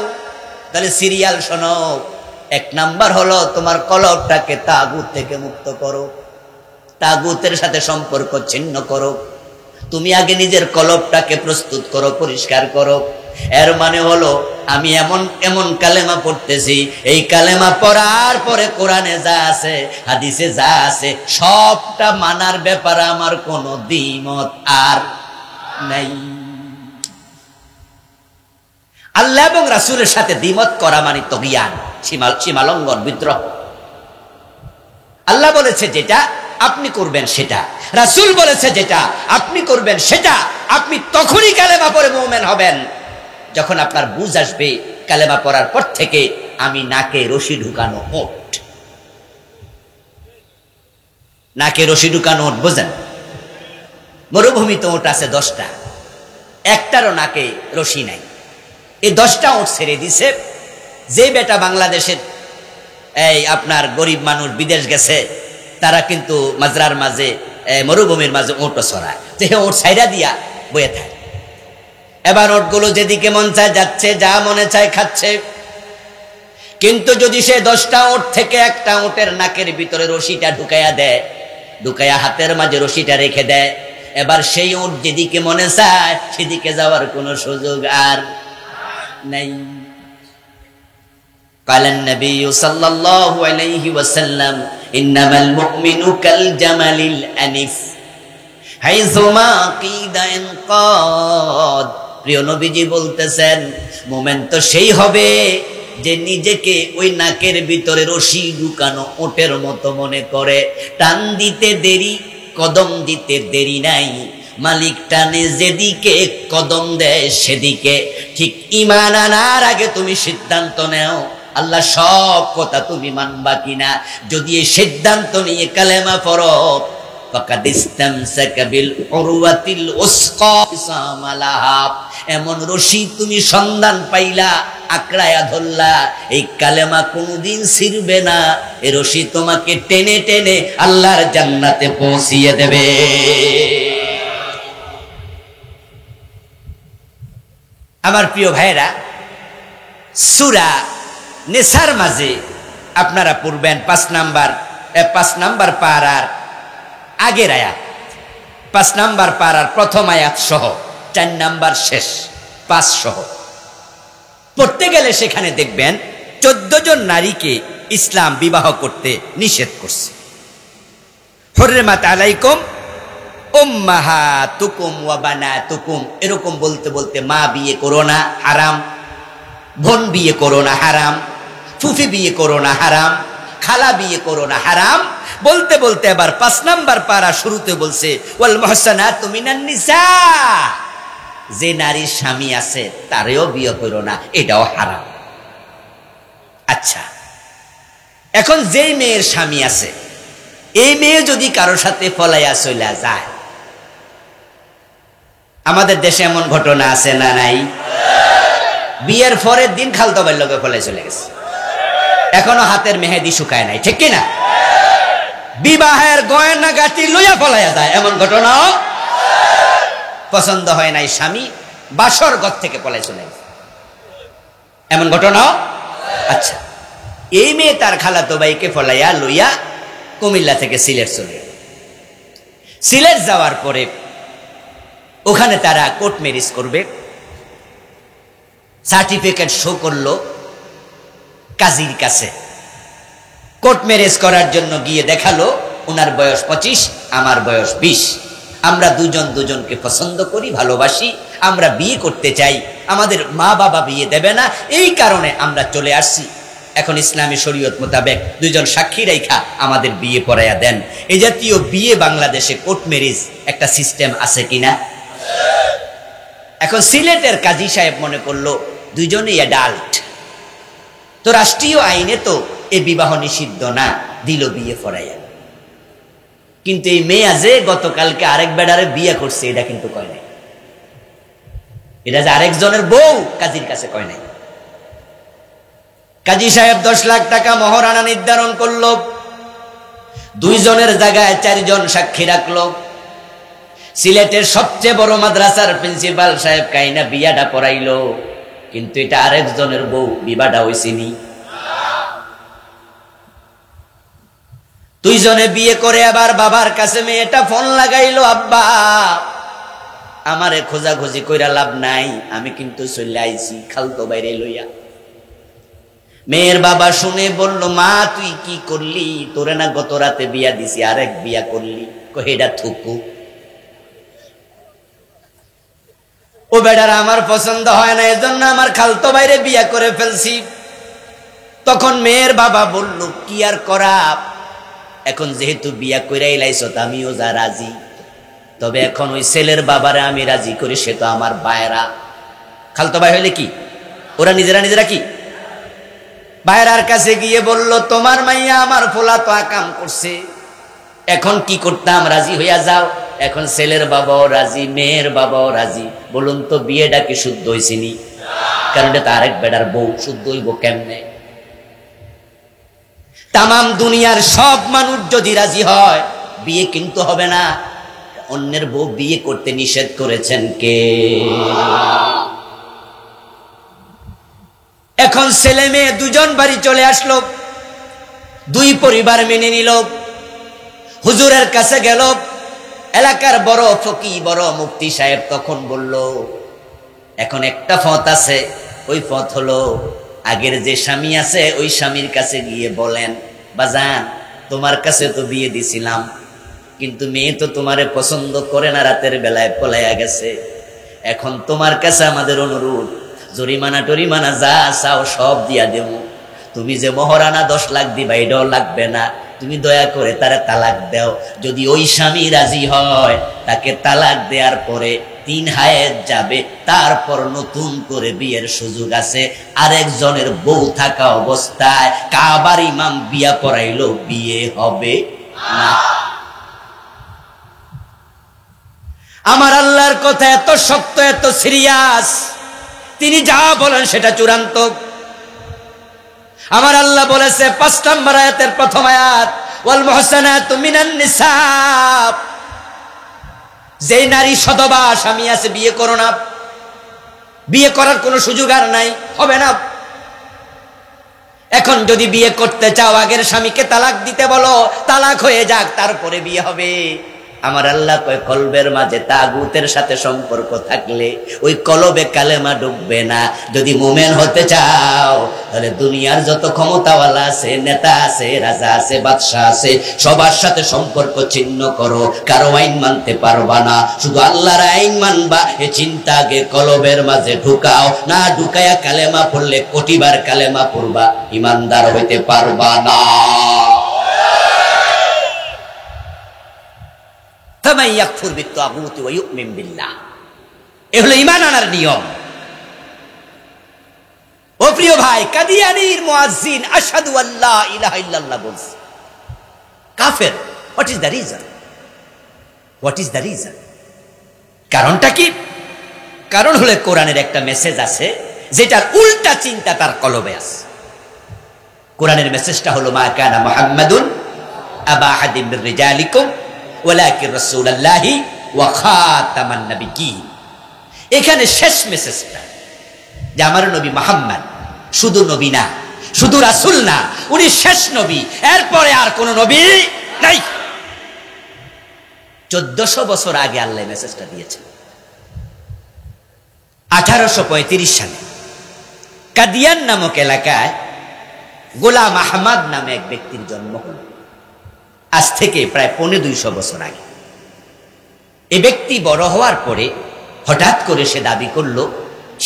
তাহলে সিরিয়াল শোনো। এক নাম্বার হলো তোমার কলবটাকে তাগুত থেকে মুক্ত করো, তাগুতের সাথে সম্পর্ক ছিন্ন করো। তুমি আগে নিজের কলবটাকে প্রস্তুত করো, পরিষ্কার করো। এর মানে হলো আমি এমন এমন কালেমা পড়তেছি, এই কালেমা পড়ার পরে কোরআনে যা আছে হাদিসে যা আছে সবটা মানার ব্যাপারে আমার কোনো দ্বিমত আর নাই। আল্লাহ এবং রাসূলের সাথে দ্বিমত করা মানে তগিয়ান, সীমালঙ্ঘন, বিদ্রোহ। আল্লাহ বলেছে যেটা আপনি করবেন সেটা, রাসূল বলেছে যেটা আপনি করবেন সেটা। আপনি তখনই কালেমা পড়ে মুমিন হবেন যখন আপনার বুঝ আসবে কালেমা পড়ার পর থেকে আমি নাকে রশি ঢুকানো ওট, নাকে রশি ঢুকানো ওট বোঝেন? মরুভূমিতে ওট আছে 10টা, একটারও নাকে রশি নাই। এই 10টা ওট ছেড়ে দিছে। যে বেটা বাংলাদেশের এই আপনার গরিব মানুষ বিদেশ গেছে, তারা কিন্তু মাজরার মাঝে মরুভূমির মাঝে ওটও ছড়ায়, যে ওট ছাইরা দিয়া বয়ে থাকে। এবার ওটগুলো যেদিকে মন চায় যাচ্ছে, যা মনে চায় খাচ্ছে। কিন্তু যদি সে 10টা ওট থেকে একটা ওটের নাকের ভিতরে রশিটা ঢুকাইয়া দেয়, ঢুকাইয়া হাতের মাঝে রশিটা রেখে দেয়, এবার সেই ওট যেদিকে মনে চায় সেদিকে যাওয়ার কোনো সুযোগ আর নাই। قال النبي صلى الله عليه وسلم إنما المؤمن كالجمل الأنف حيثما قيد انقاد। প্রিয় নবীজি বলতেছেন মুমিন তো সেই হবে যে নিজেকে ওই নাকের ভিতরে রশি ঢুকানো ওটের মতো মনে করে। টান দিতে দেরি, কদম দিতে দেরি নাই, মালিক টানে যেদিকে কদম দেয় সেদিকে। ঠিক ঈমান আনার আগে তুমি সিদ্ধান্ত নাও আল্লাহ সব কথা তুমি মানবা কিনা। যদি এই সিদ্ধান্ত নিয়ে কালেমা পড়ো, ফাকাদ ইসতামসাকা বিল উরওয়াতিল উসকা সামালাহা, এমন রশি তুমি সন্ধান পাইলা, আকড়ায়া ধরলা, এই কালেমা কোনদিন ছিড়বে না। এই রশি তোমাকে টেনে টেনে আল্লাহর জান্নাতে পৌঁছিয়ে দেবে। আমার প্রিয় ভাইরা, সূরা নিসার মাঝে আপনারা পড়বেন 5 নাম্বার পারার আগের আয়াত, 5 নাম্বার পারার প্রথম আয়াত সহ 4 নাম্বার শেষ 5 সহ পড়তে গেলে সেখানে দেখবেন 14 জন নারীকে ইসলাম বিবাহ করতে নিষেধ করছে। হুররিমাত আলাইকুম উম্মাহাতুকুম ওয়া বানাতুকুম, এরকম বলতে বলতে মা বিয়ে করো না হারাম, বোন বিয়ে করো না হারাম, ফুফি বিয়ে করো না হারাম, খালা বিয়ে করো না হারাম। বলতে বলতে এবার 5 নাম্বার পারা শুরুতে বলছে ওয়াল মুহসানাতু মিনান নিসা, যে নারীর স্বামী আছে তারেও বিয়ে করো না, এটাও হারাম। আচ্ছা, এখন যেই মেয়ের স্বামী আছে, এই মেয়ে যদি কারোর সাথে পলাইয়া চলে যায়, আমাদের দেশে এমন ঘটনা আছে না নাই? বিয়ের পরের দিন খালতো ভাইয়ের লগে পলাই চলে গেছে, এখনো হাতের মেহেদি শুকায় নাই, ঠিক কিনা? বিবাহের গয়না গাটি লইয়া পলাইয়া যায়, এমন ঘটনা। পছন্দ হয় নাই স্বামী, বাসর ঘর থেকে পলাই চলে গেছে। এমন ঘটনাও। আচ্ছা, এই মেয়ে তার খালাতো ভাইকে ফলাইয়া লইয়া কুমিল্লা থেকে সিলেট চলে গেল। সিলেট যাওয়ার পরে ওখানে তারা কোর্ট ম্যারেজ করবে, সার্টিফিকেট শো করলো কাজীর কাছে। কোর্ট ম্যারেজ করার জন্য গিয়ে দেখালো ওনার বয়স 25, আমার বয়স 20। আমরা দুজন দুজনকে পছন্দ করি, ভালোবাসি, আমরা বিয়ে করতে চাই, আমাদের মা বাবা বিয়ে দেবে না, এই কারণে আমরা চলে আসছি। এখন ইসলামী শরীয়ত মোতাবেক দুজন সাক্ষী রেখা আমাদের বিয়ে পড়াইয়া দেন। এই জাতীয় বিয়ে বাংলাদেশে কোর্ট ম্যারেজ একটা সিস্টেম আছে কিনা? এখন সিলেটের কাজী সাহেব মনে করলো দুইজনেই অ্যাডাল্ট, তো রাষ্ট্রীয় আইনে তো এ বিবাহ নিষিদ্ধ না, দিল বিয়ে পড়াইয়া। কিন্তু এই মেয়ে যে গতকালকে আরেক বেডারে বিয়ে করছে এটা কিন্তু কয় নাই, এটা যে আরেকজনের বউ কাজীর কাছে কয় নাই। কাজী সাহেব 10 লাখ টাকা মহারণা নির্ধারণ করলো, দুইজনের জায়গায় 4 জন সাক্ষী রাখলো। সিলেটের সবচেয়ে বড় মাদ্রাসার প্রিন্সিপাল সাহেব কাইনা বিয়াটা পড়াইলো, কিন্তু এটা আরেকজনের বউ, বিবাহটা হইছিনি। দুইজনে বিয়ে করে আবার বাবার কাছে মেয়েটা ফোন লাগাইলো, আব্বা আমারে খোঁজাখুঁজি কইরা লাভ নাই, আমি কিন্তু চলে আইছি খালতো বাইরে লইয়া। মেয়ের বাবা শুনে বলল, মা তুই কি করলি? তোরে না গত রাতে বিয়া দিছি, আরেক বিয়া করলি? কইডা থুকু, ও বেটার আমার পছন্দ হয় না, এজন্য আমার খালতো বাইরে বিয়া করে ফেলছি। তখন মেয়ের বাবা বলল, কি আর করা, এখন যেহেতু বিয়া কইরাই লাইছো আমিও যা রাজি, তবে এখন ওই ছেলের বাবারে আমি রাজি করি, সে তো আমার ভাইরা। খালতো ভাই হইলে কি ওরা নিজেরা নিজেরা কি? ভাইরার কাছে গিয়ে বলল, তোমার মাইয়া আমার ফোলা তো আকাম করছে, এখন কি করতাম? রাজি হইয়া যাও। এখন ছেলের বাবাও রাজি, মেয়ের বাবাও রাজি। বলুন তো বিয়েটা কি শুদ্ধ হয়েছিনি? কারণ এটা আরেক বেটার বউ, শুদ্ধ হইব কেমনে? তামাম দুনিয়ার সব মানুষ যদি রাজি হয় বিয়ে কিন্তু হবে না। অন্যের বউ বিয়ে করতে নিষেধ করেছেন কে? এখন ছেলে মেয়ে দুজন বাড়ি চলে আসলো, দুই পরিবার মেনে নিল। হুজুরের কাছে গেল, এলাকার বড় ফকি, বড় মুফতি সাহেব তখন বলল, এখন একটা পথ আছে, ওই পথ হলো আগের যে স্বামী আছে ওই স্বামীর কাছে গিয়ে বলেন, বাজান তোমার কাছে তো বিয়ে দিছিলাম, কিন্তু মেয়ে তো তোমারে পছন্দ করে না, রাতের বেলায় পলাইয়া গেছে। এখন তোমার কাছে আমাদের অনুরোধ, জরিমানা টরিমানা যা চাও সব দিয়া দেব, তুমি যে মহারানা 10 লাখ দিবা এটাও লাগবে না, তুমি দয়া করে তারে তালাক দাও। যদি ওই স্বামী রাজি হয়, তাকে তালাক দেওয়ার পরে 3 হায়েত যাবে, তারপর নতুন করে বিয়ের সুযোগ আছে। আরেকজনের বউ থাকা অবস্থায় কাবার ইমাম বিয়া পড়াইলো, বিয়ে হবে না। আমার আল্লাহর কথা এত শক্ত, এত সিরিয়াস, তিনি যা বলেন সেটা চূড়ান্ত। আমার আল্লাহ বলেছে 5 নম্বর আয়াতের প্রথম আয়াত, ওয়াল মুহসানাতু মিনান নিসা, যে নারী সদবা স্বামী আছে বিয়ে করো না, বিয়ে করার কোনো সুযোগ আর নাই, হবে না। এখন যদি বিয়ে করতে চাও আগের স্বামীকে তালাক দিতে বলো, তালাক হয়ে যাক, তারপরে বিয়ে হবে। আমার আল্লাহ কয়, কলবের মাঝে তাগুতের সাথে সম্পর্ক থাকলে ওই কলবে কালেমা ঢুকবে না। যদি মুমিন হতে চাও তাহলে দুনিয়ার যত ক্ষমতাওয়ালা আছে, নেতা আছে, রাজা আছে, বাদশাহ আছে, সবার সাথে সম্পর্ক ছিন্ন করো, কারো আইন মানতে পারবা না, শুধু আল্লাহর আইন মানবা। এ চিন্তা আগে কলবের মাঝে ঢুকাও, না ঢুকায়া কালেমা পড়লে কোটিবার কালেমা পড়বা, ইমানদার হইতে পারবা না। এ হলো ঈমান আনার নিয়ম। ও প্রিয় ভাই, কাদিয়ানীর মুয়াজ্জিন আশহাদু আল্লা ইলাহা ইল্লাল্লাহ বলছে, কাফের। What is the reason? What is the reason? কারণটা কি? কারণ হলো কোরআনের একটা মেসেজ আছে যেটার উল্টা চিন্তা তার কলবে আছে। কোরআনের মেসেজটা হলো, মা কানা মুহাম্মাদুন আবা আহাদিন মির রিজালিকুম ওয়ালাকিন রাসূলুল্লাহি ওয়া খাতামান নাবিয়্যিন। এখানে শেষ মেসেজটা যে আমার নবী মুহাম্মদ শুধু নবী না, শুধু রাসূল না, উনি শেষ নবী, এরপরে আর কোন নবী নাই। 1400 বছর আগে আল্লাহ মেসেজটা দিয়েছেন। 1835 সালে কাদিয়ান নামক এলাকায় গোলাম আহমদ নামে এক ব্যক্তির জন্ম হল। আজ থেকে প্রায় 250 বছর আগে। এই ব্যক্তি বড় হওয়ার পরে হঠাৎ করে সে দাবি করল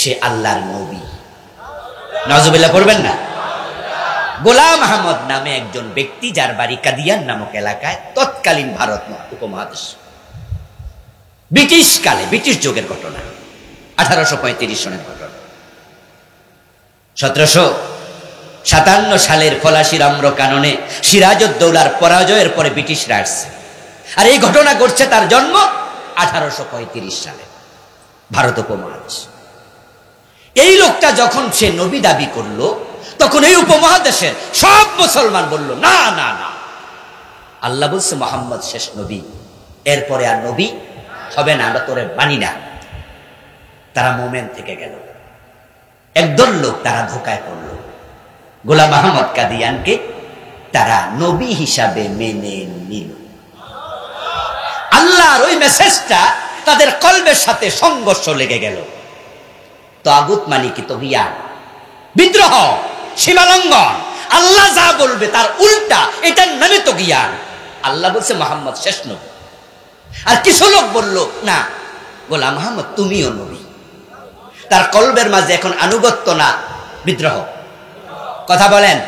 সে আল্লাহর নবী। নাউজুবিল্লাহ পড়বেন না? গোলাম আহমদ নামে একজন ব্যক্তি, যার বাড়ি কাদিয়ান নামক এলাকায়, তৎকালীন ভারত উপমহাদেশ, ব্রিটিশ কালে, ব্রিটিশ যুগের ঘটনা, 1835 সনের ঘটনা। 1757 সালের ফলাশির আম্রকাননে সিরাজউদ্দৌলার পরাজয়ের পরে ব্রিটিশরা আসছে, আর এই ঘটনা ঘটছে তার জন্ম 1835 সালে ভারত উপমহাদেশ। এই লোকটা যখন সে নবী দাবি করলো, তখন এই উপমহাদেশের সব মুসলমান বলল না না না, আল্লাহ বলছে মুহাম্মদ শেষ নবী, এরপরে আর নবী হবে না, আমরা তোরে মানি না। তারা মোমেন থেকে গেল। একদল লোক তারা ধোকায় পড়ল, গোলাম আহমদ কাদিয়ানকে তারা নবী হিসাবে মেনে নিল। আল্লাহর ওই মেসেজটা তাদের কলবের সাথে সংঘর্ষ লেগে গেল। তাগুত মানে কি? তগিয়ান, বিদ্রোহ, সীমালঙ্ঘন। আল্লাহ যা বলবে তার উল্টা, এটার নামে তগিয়ান। আল্লাহ বলছে মুহাম্মদ শেষ নবী, আর কিছু লোক বলল না, গোলাম আহমদ তুমিও নবী। তার কলবের মাঝে এখন আনুগত্য না বিদ্রোহ? কথা বলেন,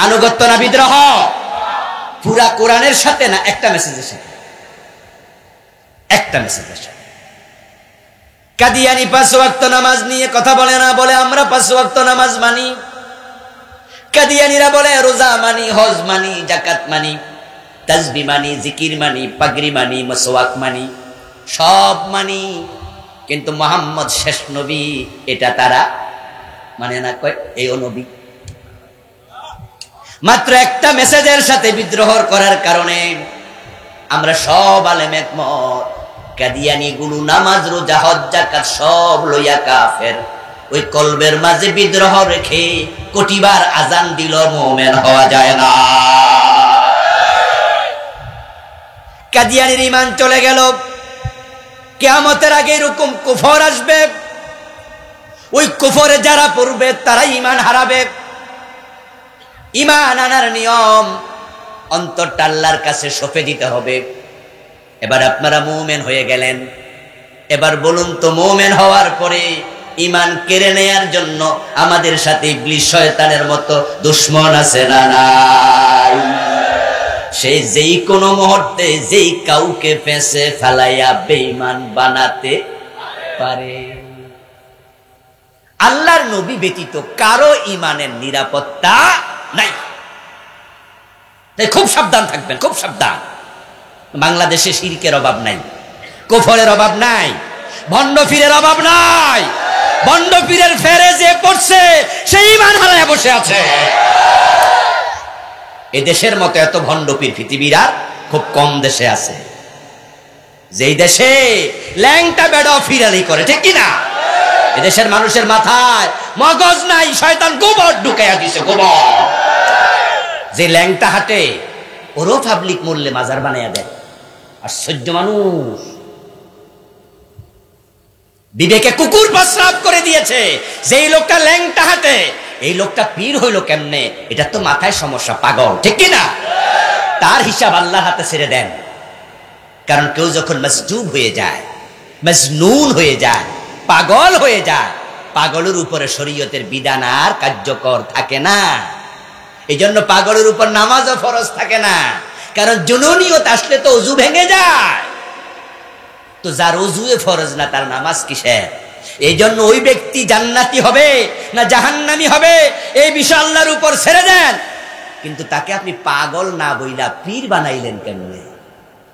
আনুগত্য না বিদ্রোহ? পুরা কোরআনের সাথে না একটা মেসেজের সাথে? একটা মেসেজের সাথে। কাদিয়ানি 5 ওয়াক্ত নামাজ নিয়ে কথা বলে না, বলে আমরা 5 ওয়াক্ত নামাজ মানি। কাদিয়ানিরা বলে রোজা মানি, হজ মানি, যাকাত মানি, তাসবিহ মানি, জিকির মানি, পাগড়ি মানি, মাসওয়াক মানি, সব মানি, কিন্তু মুহাম্মদ শেষ নবী এটা তারা মানে না। কয় এই নবী। মাত্র একটা মেসেজের সাথে বিদ্রোহ করার কারণে আমরা সব আলেম একমত, কাদিয়ানি গুলো নামাজ, রোজা, হজ, যাকাত সব লইয়া কাফের। ওই কলবের মাঝে বিদ্রোহ রেখে কোটিবার আজান দিল, মুমিন হওয়া যায় না। কাদিয়ানির ঈমান চলে গেল। কিয়ামতের আগে এরকম কুফর আসবে, ওই কুফরে যারা পড়বে তারা ঈমান হারাবে। ঈমান আনার নিয়ম, অন্তরটা আল্লাহর কাছে সঁপে দিতে হবে। এবার আপনারা মুমিন হয়ে গেলেন, এবার বলুন তো মুমিন হওয়ার পরে ঈমান কেড়ে নেয়ার জন্য আমাদের সাথে ইবলিস শয়তানের মতো দুশমন আছে না নাই? সে যেই কোনো মুহূর্তে যেই কাউকে ফেঁসে ফেলাইয়া বেঈমান বানাতে পারে। আল্লাহর নবী ব্যতীত কারো ঈমানের নিরাপত্তা নাই। তাই খুব সাবধান থাকবেন, খুব সাবধান। বাংলাদেশে শিরকের অভাব নাই, কুফরের অভাব নাই, ভণ্ড পীরের অভাব নাই। ভণ্ড পীরের ফেরে যে পড়ছে সেই ঈমান হারায় বসে আছে। এই দেশের মতো এত ভণ্ড পীর পৃথিবীর আর খুব কম দেশে আছে, যেই দেশে ল্যাংটা বেড়া ফিরালি করে, ঠিক কিনা? এদেশের মানুষের মাথায় মগজ নাই, শয়তান গোবর ঢুকাইয়া দিছে, গোবর। যে ল্যাংটা হাঁটে ওরও পাবলিক মূল্যে মাজার বানাইয়া দেয়। আশ্চর্য মানুষ, বিবেকে কুকুর প্রস্রাব করে দিয়েছে। যেই লোকটা ল্যাংটা হাঁটে, এই লোকটা পীর হইল কেমনে? এটা তো মাথায় সমস্যা, পাগল, ঠিক কিনা? তার হিসাব আল্লাহর হাতে ছেড়ে দেন। কারণ কেউ যখন মজদুব হয়ে যায়, মজনুন হয়ে যায়, পাগল হয়ে যায়, পাগলের উপরে শরীয়তের বিধান আর কার্যকর থাকে না। এই জন্য পাগলের উপর নামাজও ফরজ থাকে না, কারণ জুনুনিয়ত আসলে তো ওযু ভেঙে যায়। তো যার ওযুয়ে ফরজ না তার নামাজ কিসের? এই জন্য ওই ব্যক্তি জান্নাতি হবে না জাহান্নামী হবে এই বিষয় আল্লাহর উপর ছেড়ে দেন। কিন্তু তাকে আপনি পাগল না বইলা পীর বানাইলেন কেমনে?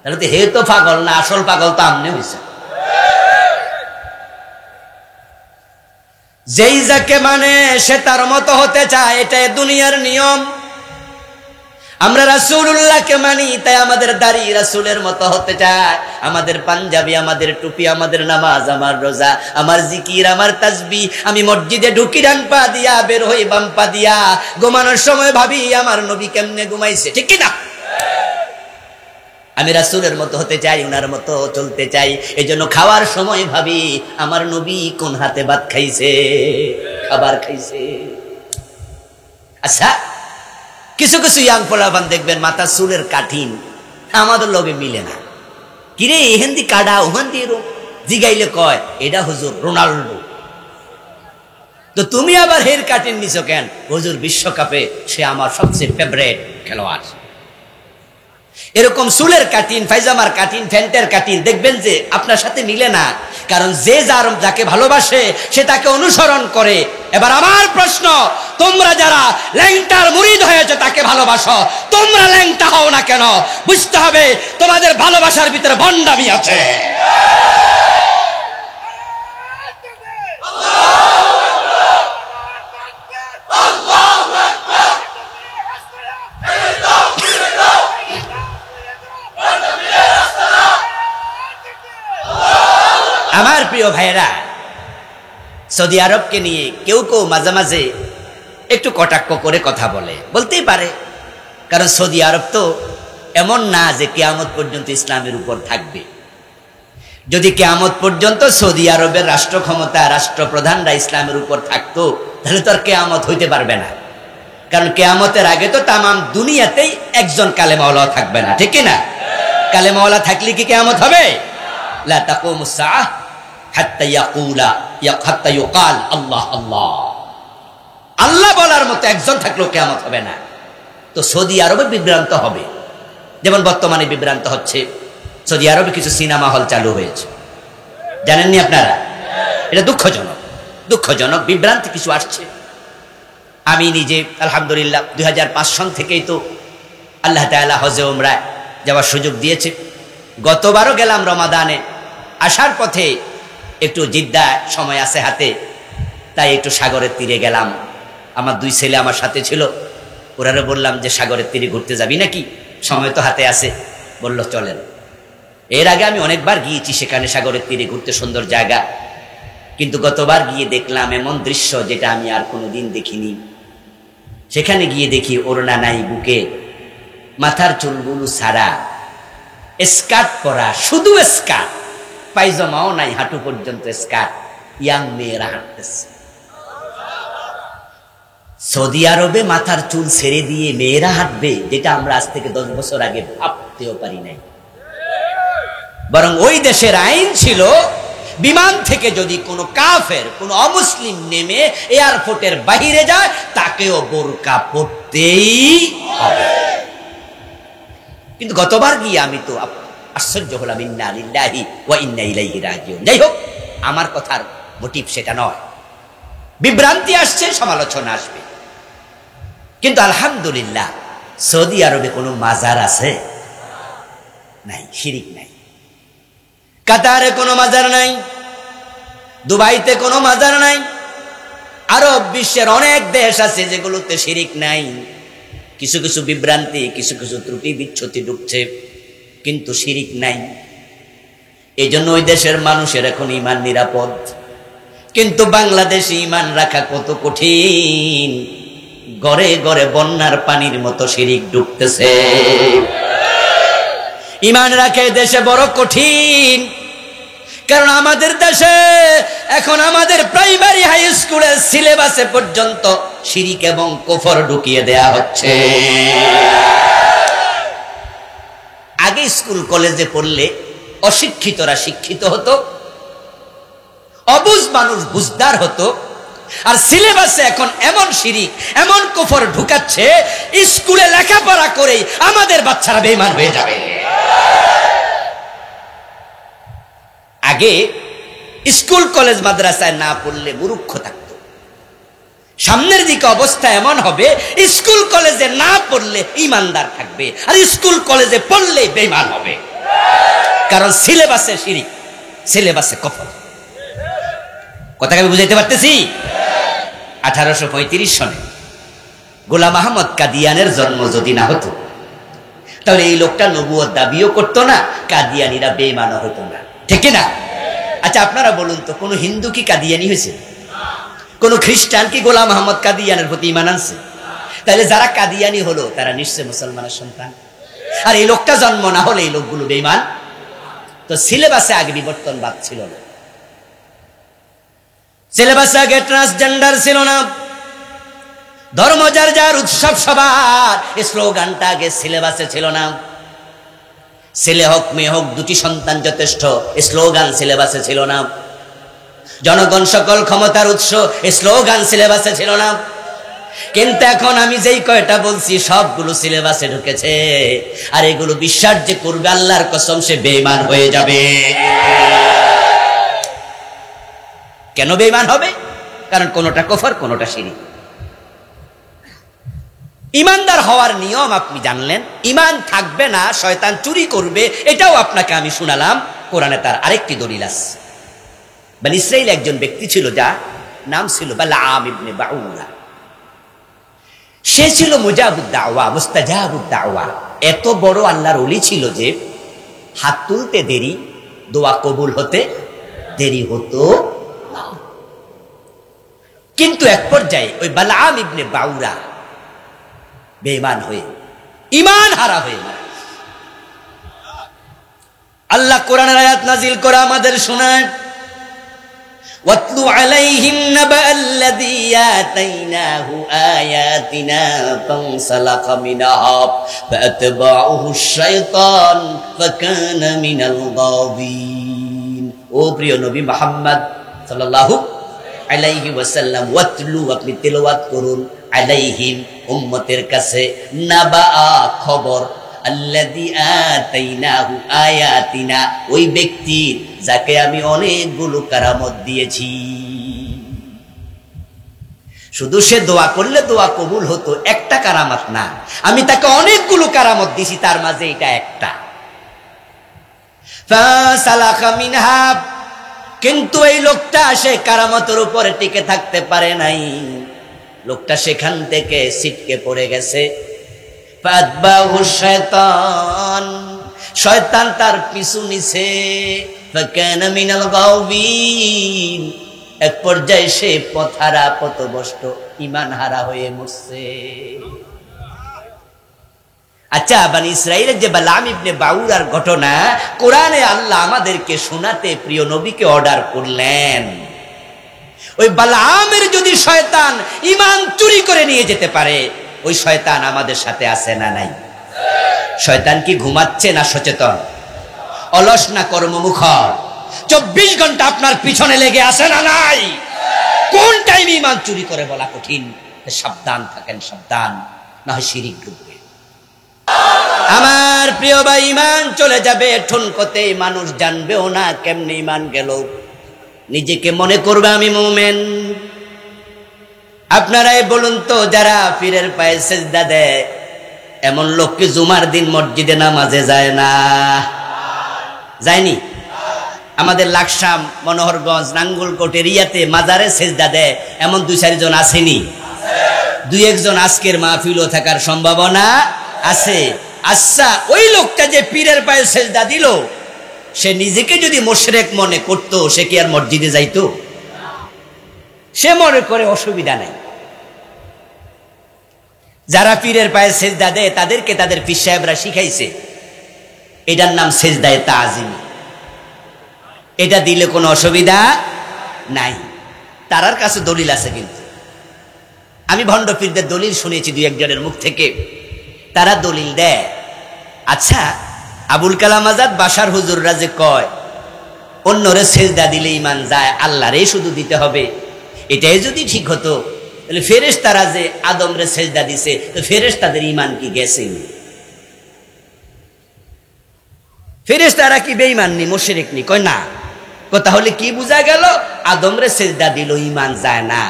তাহলে তো হে তো পাগল না, আসল পাগল তো আমনে হইছে। যেই যাকে মানে সে তার মতো হতে চায়, এটা দুনিয়ার নিয়ম। আমরা রাসূলুল্লাহকে মানি, তাই আমাদের দাড়ি রাসূলের মতো হতে চায়, আমাদের পাঞ্জাবি, আমাদের টুপি, আমাদের নামাজ, আমার রোজা, আমার জিকির, আমার তাসবিহ। আমি মসজিদে ঢুকি ডান পা দিয়া, বের হই বাম পা দিয়া। ঘুমানোর সময় ভাবি আমার নবী কেমনে ঘুমাইছে, ঠিক কি না? আমি রাসূলের মতো হতে চাই, উনার মতো চলতে চাই। এজন্য খাওয়ার সময় ভাবি আমার নবী কোন হাতে ভাত খাইছে, খাবার খাইছে। আচ্ছা, কিছু কিছু ইয়াং পোলাপান দেখবেন মাথা চুলের কাঠিন, আমাদের লগে মিলে না। কিরে এহেন্দি কাডা ওহান্দি জিগাইলে কয় এটা হুজুর রোনাল্ডো। তো তুমি আবার হের কাটিন নিছো কেন? হুজুর বিশ্বকাপে সে আমার সবচেয়ে ফেভারিট খেলোয়াড়। এরকম চুলের কাটিন, পায়জামার কাটিন, প্যান্টের কাটিন দেখবেন যে আপনার সাথে মিলে না, কারণ যে যাকে ভালোবাসে সে তাকে অনুসরণ করে। এবার আমার প্রশ্ন, তোমরা যারা ল্যাংটার মুরিদ হয়েছে তাকে ভালোবাসো, তোমরা ল্যাংটা হও না কেন? বুঝতে হবে তোমাদের ভালোবাসার ভিতরে ভণ্ডামি আছে। আমার প্রিয় ভাইয়েরা, সৌদি আরবকে নিয়ে কেউ কেউ মাঝে মাঝে একটু কটাক্ষ করে কথা বলে, বলতেই পারে, কারণ সৌদি আরব তো এমন না যে কিয়ামত পর্যন্ত ইসলামের উপর থাকবে। যদি কিয়ামত পর্যন্ত সৌদি আরবের রাষ্ট্র ক্ষমতা, রাষ্ট্রপ্রধানরা ইসলামের উপর থাকতো, তাহলে তো আর কিয়ামত হইতে পারবে না। কারণ কিয়ামতের আগে তো তামাম দুনিয়াতেই একজন কালেমাওয়ালা থাকবে না, ঠিক না? কালেমাওয়ালা থাকলে কি কিয়ামত হবে? লা তাকুমুস সাআহ হাত্তা ইউকাল আল্লাহ আল্লাহ। আল্লাহ বলার মতো একজন থাকলেও কিয়ামত হবে না। তো সৌদি আরবে বিভ্রান্ত হবে, যেমন বর্তমানে বিভ্রান্ত হচ্ছে। সৌদি আরবে কিছু সিনেমা হল চালু হয়েছে, জানেননি আপনারা? এটা দুঃখজনক বিভ্রান্তি কিছু আসছে। আমি নিজে আলহামদুলিল্লাহ 2005 সন থেকেই তো আল্লাহ তাআলা হজে উমরায় যাওয়ার সুযোগ দিয়েছে। গতবারও গেলাম রমাদানে, আসার পথে একটু জিদ্দা সময় আছে হাতে, তাই একটু সাগরের তীরে গেলাম। আমার 2 ছেলে আমার সাথে ছিল, ওরারে বললাম যে সাগরের তীরে ঘুরতে যাবি নাকি, সময় তো হাতে আছে। বলল চলেন। এর আগে আমি অনেকবার গিয়েছি সেখানে, সাগরের তীরে ঘুরতে, সুন্দর জায়গা। কিন্তু গতবার গিয়ে দেখলাম এমন দৃশ্য যেটা আমি আর কোনোদিন দেখিনি। সেখানে গিয়ে দেখি ওড়না নাই বুকে, মাথার চুলগুলো ছাড়া, স্কার্ট পরা, শুধু স্কার্ট, পায়জামাও নাই, হাঁটু পর্যন্ত স্কার্ট, ইয়াং মেয়েরা হাঁটতেছে। সৌদি আরবে মাথার চুল ছেড়ে দিয়ে মেয়েরা হাঁটবে, যেটা আমরা আজ থেকে 10 বছর আগে ভাবতেও পারি নাই। বরং ওই দেশের আইন ছিল, বিমান থেকে যদি কোনো কাফের, কোনো অমুসলিম নেমে এয়ারপোর্টের বাহিরে যায়, তাকেও বোরকা পরতেই হবে। কিন্তু গতবার গিয়ে আমি তো আশ্চর্য হলাম। ইন্না লিল্লাহি ওয়া ইন্না ইলাইহি রাজিউন। যাই হোক, আমার কথার মোটিভ সেটা নয়। বিভ্রান্তি আসছে, সমালোচনা আসবে, কিন্তু আলহামদুলিল্লাহ সৌদি আরবে কোনো মাজার আছে? নাই, শিরিক নাই। কাতারে কোনো মাজার নাই, দুবাইতে কোনো মাজার নাই। আরব বিশ্বের অনেক দেশ আছে যেগুলোতে শিরিক নাই। কিছু কিছু বিভ্রান্তি, কিছু কিছু ত্রুটি বিচ্ছুতি ঢুকছে, কিন্তু শিরিক নাই। এই জন্য ওই দেশের মানুষের এখন ঈমান নিরাপদ। কিন্তু বাংলাদেশে ঈমান রাখা কত কঠিন। ঘরে ঘরে বন্যার পানির মতো শিরিক ঢুকতেছে। ঈমান রাখে দেশে বড় কঠিন, কারণ আমাদের দেশে এখন আমাদের প্রাইমারি হাই স্কুলের সিলেবাসে পর্যন্ত শিরিক এবং কুফর ঢুকিয়ে দেয়া হচ্ছে। আগে স্কুল কলেজে পড়লে অশিক্ষিতরা শিক্ষিত হতো, অবুঝ মানুষ বুঝদার হতো। আর সিলেবাসে এখন এমন শিরিক, এমন কুফর ঢুকাচ্ছে, স্কুলে লেখাপড়া করেই আমাদের বাচ্চারা বেঈমান হয়ে যাবে। আগে স্কুল কলেজ মাদ্রাসায় না পড়লে মূর্খ থাকতো। সামনের দিকে অবস্থা এমন হবে, স্কুল কলেজে না পড়লে ঈমানদার থাকবে, আর স্কুল কলেজে পড়লে বেঈমান হবে। কারণ সিলেবাসে শিরিক, সিলেবাসে কুফর। কথাকে আমি বুঝাইতে পারতেছি? 1835 সনে গোলাম আহমদ কাদিয়ানের জন্ম যদি না হতো, তাহলে এই লোকটা নবুয়ত দাবিও করতো না, কাদিয়ানীরা বেঈমানও হতো না, ঠিক না? আচ্ছা আপনারা বলুন তো, কোন হিন্দু কি কাদিয়ানী হয়েছে? কোন খ্রিস্টান কি গোলাম মোহাম্মদ কাদিয়ানের প্রতি ঈমান আনছে? তাহলে যারা কাদিয়ানী হলো তারা নিশ্চয় মুসলমানের সন্তান। আর এই লোকটা জন্ম না হলে এই লোকগুলো বেঈমান। তো সিলেবাসে আগে বিবর্তনবাদ ছিল না, সিলেবাসে আগে ট্রান্সজেন্ডার ছিল না, ধর্ম যার যার উৎসব সবার এই স্লোগানটা আগে সিলেবাসে ছিল না। ছেলে হোক মেয়ে হোক দুটি সন্তান যথেষ্ট এই স্লোগান সিলেবাসে ছিল না। জনগণ সকল ক্ষমতার উৎস এই স্লোগান সিলেবাসে ছিল না। কিন্তু এখন আমি যেই কয়টা বলছি সবগুলো সিলেবাসে ঢুকেছে, আর এগুলো বিশ্বাস যে করবে আল্লাহর কসম সে বেঈমান হয়ে যাবে। কেন বেঈমান হবে? কারণ কোনটা কুফর কোনটা শিরক। ইমানদার হওয়ার নিয়ম আপনি জানলেন, ইমান থাকবে না, শয়তান চুরি করবে, এটাও আপনাকে আমি শুনালাম। কোরআনে তার আরেকটি দলিল আছে। বনি ইসরাইল একজন ব্যক্তি ছিল যার নাম ছিল বালাম ইবনে বাউরা। সে ছিল মুজাবুদ দাওয়া, মুস্তাজাবুদ দাওয়া। এত বড় আল্লাহর ওলি ছিল যে হাত তুলতে দেরি, দোয়া কবুল হতে দেরি হতো না। কিন্তু এক পর্যায়ে ওই বালাম ইবনে বাউরা বেঈমান হয়ে, ঈমান হারা হয়ে মারা। আল্লাহ কোরআনের আয়াত নাজিল করে আমাদের শোনায়, ওয়াতলু আলাইহিম নাবাল্লাযী আতাইনাহু আয়াতিনা ফানসালাখা মিনহা ফাআতবাউহু শাইতান ফাকানা মিনাল গাওয়িন। ও প্রিয় নবী মুহাম্মদ সাল্লাল্লাহু আলাইহি ওয়াসাল্লাম, ওয়াতলু আপনি তেলাওয়াত করুন, আলাইহিম উম্মতের কাছে, নাবা খবর, আল্লাযী আতাইনাহু আয়াতিনা ওই ব্যক্তি যাকে আমি অনেকগুলো কারামত দিয়েছি। শুধু সে দোয়া করলে দোয়া কবুল হতো, একটা কারামত না, আমি তাকে অনেকগুলো কারামত দিছি, তার মাঝে এটা একটা। ফাসালাখা মিনহা, কিন্তু এই লোকটা সে কারামতের উপরে টিকে থাকতে পারে নাই, লোকটা সেখান থেকে ছিটকে পড়ে গেছে। ফাতবাহু শাইতান, শয়তান তার পিছু নিছে। ফাকানা মিনাল গাওয়িন, এক পর্যায়ে সে পথহারা পথভ্রষ্ট ঈমান হারা হয়ে মরছে। আচ্ছা, বনি ইসরাইলের যে বালাম ইবনে বাউরার ঘটনা কোরআনে আল্লাহ আমাদেরকে শোনাতে প্রিয় নবীকে অর্ডার করলেন। ওই বালামের যদি শয়তান ঈমান চুরি করে নিয়ে যেতে পারে, ওই শয়তান আমাদের সাথে আছে না নাই? শয়তান কি ঘুমাচ্ছে না সচেতন? অলস না কর্মমুখর? 24 ঘন্টা আপনার পিছনে লেগে আছে না নাই? কোন টাইমে ঈমান চুরি করে বলা কঠিন। সাবধান থাকেন, সাবধান, না হয় শিরিক ঢুকবে। আমার প্রিয় ভাই, ঈমান চলে যাবে ঠুনকোতে, মানুষ জানবেও না কেমনে ঈমান গেল। নিজেকে মনে করবে আমি মুমিন। আপনারাই বলুন তো, যারা পীরের পায়ে সেজদা দেয় এমন লোককে জুমার দিন মসজিদে নামাজে যায় না? যায়নি? আমাদের লাকসাম, মনোহরগঞ্জ, নাঙ্গলকোট এরিয়াতে মাজারে সেজদা দেয় এমন 2-4 জন আসেনি? 2-1 জন আজকের মাহফিলও থাকার সম্ভাবনা আছে। আচ্ছা, ওই লোকটা যে পীরের পায়ে সেজদা দিল, সে নিজেকে যদি মুশরিক মনে করত, সে কি আর মসজিদে যাইতো? সে মনে করে অসুবিধা নাই। যারা পীরের পায়ে সেজদা দেয় তাদেরকে তাদের পীর সাহেবরা শিখাইছে, এটার নাম সেজদায়ে তাজিমি। এটা দিলে কোনো অসুবিধা নাই। তারার কাছে দলিল আছে। কিন্তু আমি ভণ্ড পীরদের দলিল শুনেছি 2-1 জনের মুখ থেকে। তারা দলিল দেয়, আচ্ছা আবুল কালাম আজাদ বাসার হুজুররা যে কয় অন্যরে সেজদা দিলে ঈমান যায়, আল্লাহরে শুধু দিতে হবে, এটাই যদি ঠিক হতো তাহলে ফেরেশতারা যে আদমরে সেজদা দিছে, তো ফেরেশতাদের ঈমান কি গেছে? ফেরেশতারা কি বেঈমান নি, মুশরিক নি? কয় না। তাহলে কি বোঝা গেল? আদমরে সেজদা দিল ঈমান যায় না,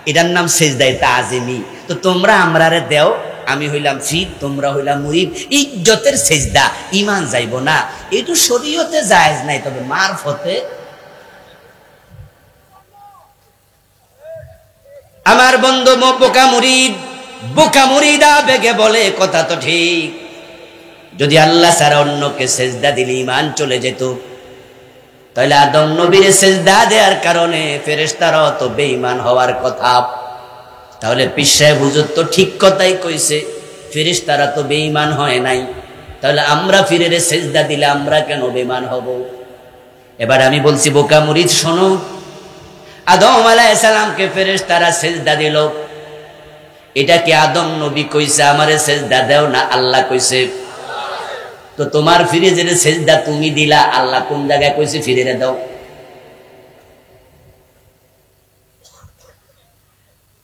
এটার নাম সেজদায়ে তাজিমি। তো তোমরা আমরারে দেও, আমি হইলাম ফির, তোমরা হইলাম মুরিদ, ইজ্জতের সেজদা, ঈমান যাইব না। এটু শরীয়তে জায়েজ নাই, তবে মারফতে। আমার বন্ধু বোকা মুরিদ, বোকা মুরিদা বেগে বলে কথা তো ঠিক। যদি আল্লাহ ছাড়া অন্যকে সেজদা দিলে ঈমান চলে যেত, তাহলে আদম নবীর সেজদা দেওয়ার কারণে ফেরেশতারাও তো বেঈমান হওয়ার কথা। তাহলে পীর সাহেব হুজুর তো ঠিক কথাই কইছে, ফেরেশতারা তো বেঈমান হয় নাই, তাহলে আমরা ফিরে সেজদা দিলে আমরা কেন বেঈমান হব? এবার আমি বলছি বোকা মুরিদ শোনো, আদম আলাইহিস সালামকে ফেরেশতারা সেজদা দিল, এটা কি আদম নবী কইছে আমারে সেজদা দাও, না আল্লাহ কইছে? তো তোমার ফিরে যে সেজদা তুমি দিলা, আল্লাহ কোন জায়গায় কইছে ফিরে দাও?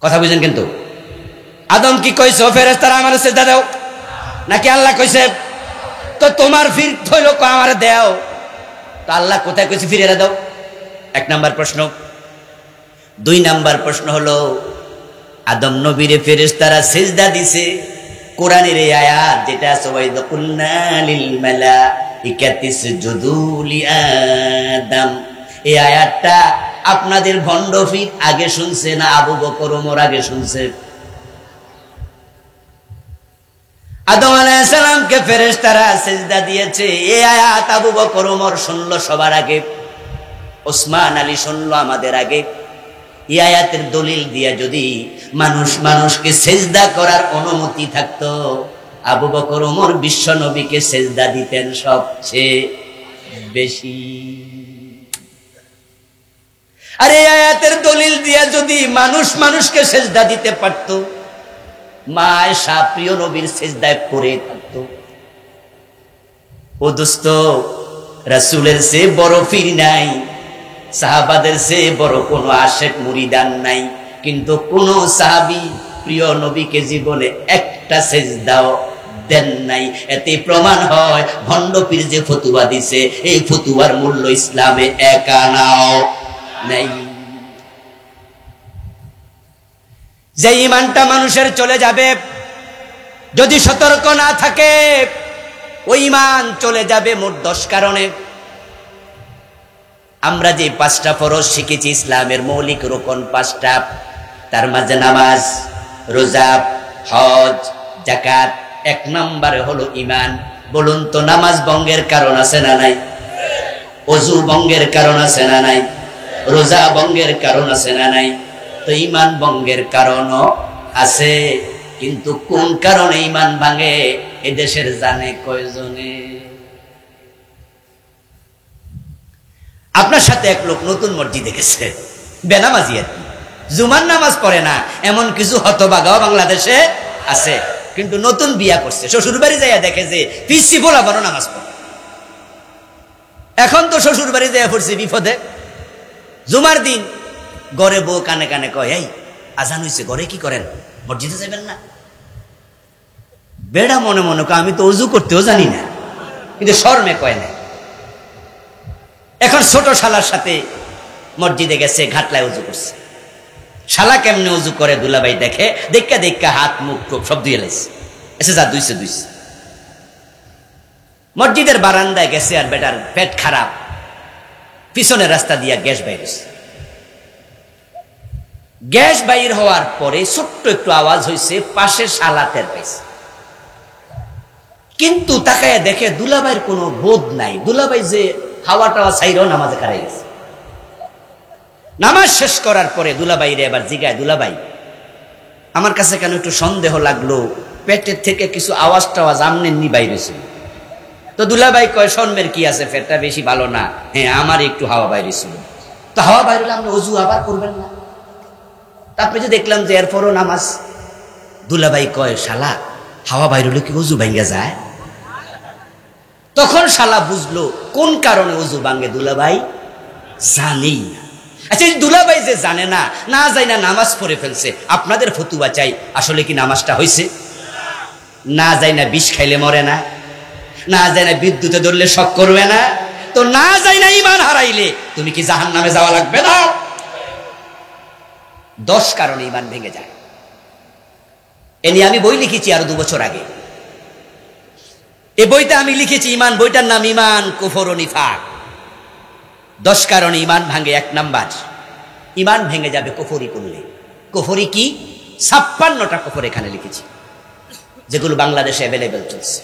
কথা বুঝেন? কিন্তু আদম কি কইছে ফেরেশতারা আমারে সেজদা দাও, নাকি আল্লাহ কইছে? তো তোমার ফির হইল আমারে দাও, তো আল্লাহ কোথায় কইছে ফিরে দাও? এক নাম্বার প্রশ্ন। দুই নাম্বার প্রশ্ন হলো, আদম নবীরে ফেরেশতারা সিজদা দিছে, কোরআনের এই আয়াত যেটা সওয়াইদ কুল্না লিল মালাইকাতি ইসজুদু লি আদম, এই আয়াতটা আপনাদের ভণ্ড ফির আগে শুনছে না আবু বকর ওমর আগে শুনছে? আদম আলাইহিস সালামকে ফেরেশতারা সিজদা দিয়েছে, এই আয়াত আবু বকর ওমর শুনলো সবার আগে, ওসমান আলী শুনলো আমাদের আগে। এই আয়াতের দলিল দিয়া যদি মানুষকে সেজদা করার অনুমতি থাকতো, আবু বকর ওমর বিশ্ব নবীকে সেজদা দিতেন সবচেয়ে বেশি। আর এই আয়াতের দলিল দিয়া যদি মানুষকে সেজদা দিতে পারত, মা আয়েশা প্রিয় নবীর সেজদায় পড়ে থাকতো। ও দোস্ত, রাসূলের চেয়ে বড় পীর নাই, সাহাবাদের চেয়ে বড় কোনো আশেক মুরিদান নাই, কিন্তু কোন সাহাবী প্রিয় নবীকে জীবনে একটা সেজদাও দেন নাই। এতে প্রমাণ হয় ভণ্ড পীর যে ফতুয়া দিছে, এই ফতুয়ার মূল্য ইসলামে এক আনাও নাই। যে ঈমানটা মানুষের চলে যাবে, যদি সতর্ক না থাকে, ওই ঈমান চলে যাবে মোট 10 কারণে। আমরা যে 5টা ফরজ শিখেছি, ইসলামের মৌলিক রোকন 5টা, তার মাঝে নামাজ, রোজা, হজ, যাকাত, 1 নম্বরে হলো ঈমান। বলুন তো নামাজ ভঙ্গের কারণ আছে না নাই? ওযু ভঙ্গের কারণ আছে না নাই? রোজা ভঙ্গের কারণ আছে না নাই? তো ঈমান ভঙ্গের কারণও আছে, কিন্তু কোন কারণে ঈমান ভাঙে এদেশের জানে কয়জনে? আপনার সাথে এক লোক নতুন মসজিদে গেছে, বেনামাজি আর কি, জুমার নামাজ পড়ে না, এমন কিছু হতভাগাও বাংলাদেশে আছে, কিন্তু নতুন বিয়া করছে, শ্বশুর বাড়ি যাইয়া দেখে যে পিসি বরাবর নামাজ পড়ে। এখন তো শ্বশুর বাড়ি যাইয়া পড়ছে বিপদে। জুমার দিন ঘরে বউ কানে কানে কয়, এই আজান হইছে, ঘরে কি করেন, মসজিদে যাবেন না? বেড়া মনে মনে কয়, আমি তো ওযু করতেও জানি না, কিন্তু শরমে কয় না। এখন ছোট শালার সাথে মসজিদে গেছে, ঘাটলায় উজু করছে। শালা কেমনে উজু করে দুলাভাই দেখে, দেখা হাত মুখ টুক সব ধুয়ে লাইছে, এসে যা ধুইছে। মসজিদের বারান্দায় গেছে, আর বেটার পেট খারাপ, পিছনের রাস্তা দিয়া গ্যাস বাইর হইছে। গ্যাস বাইর হওয়ার পরে ছোট্ট একটু আওয়াজ হয়েছে, পাশে শালা টের পাইছে, কিন্তু তাকায় দেখে দুলাভাইয়ের কোনো বোধ নাই। দুলাভাই যে হাওয়া টাওয়া ছাইরাও নামাজে খারাই গেছে। নামাজ শেষ করার পরে দুলাভাইরে এবার জিগায়, দুলাভাই আমার কাছে কেন একটু সন্দেহ লাগলো, পেটের থেকে কিছু আওয়াজ টাওয়াজ আমনেননি বাইর হয়েছিল। তো দুলাভাই কয়, শর্মের কি আছে, পেটটা বেশি ভালো না। হ্যাঁ, আমার একটু হাওয়া বাইরে ছিল। তো হাওয়া বাইরে হলে আপনি ওযু আবার করবেন না? তারপরে যে দেখলাম যে এরপরও নামাজ। দুলাভাই কয়, শালা হাওয়া বাইরে হলে কি ওযু ভাঙ্গা যায়? তখন শালা বুঝলো কোন কারণে ওযু ভাঙ্গে দুলাভাই জানেই না। আচ্ছা, দুলাভাই যে জানে না, না যায় না নামাজ পড়ে ফেলছে, আপনাদের ফতুয়া চাই, আসলে কি নামাজটা হয়েছে? না যায় না বিষ খাইলে মরে না, না যায় না বিদ্যুতে ধরলে শক করবে না, তো না যায় না ঈমান হারাইলে তুমি কি জাহান্নামে যাওয়া লাগবে না? 10 কারণে ঈমান ভেঙে যায়। এ নিয়ে আমি বই লিখেছি আরো 2 বছর আগে। এই বইটা আমি লিখেছি, ঈমান, বইটার নাম ঈমান কুফর ও নিফাক। 10 কারণে ঈমান ভাঙে। 1 নাম্বার, ঈমান ভেঙে যাবে কুফরি করলে। কুফরি কি? 56টা কুফর এখানে লিখেছি, যেগুলো বাংলাদেশে অ্যাভেলেবেল চলছে।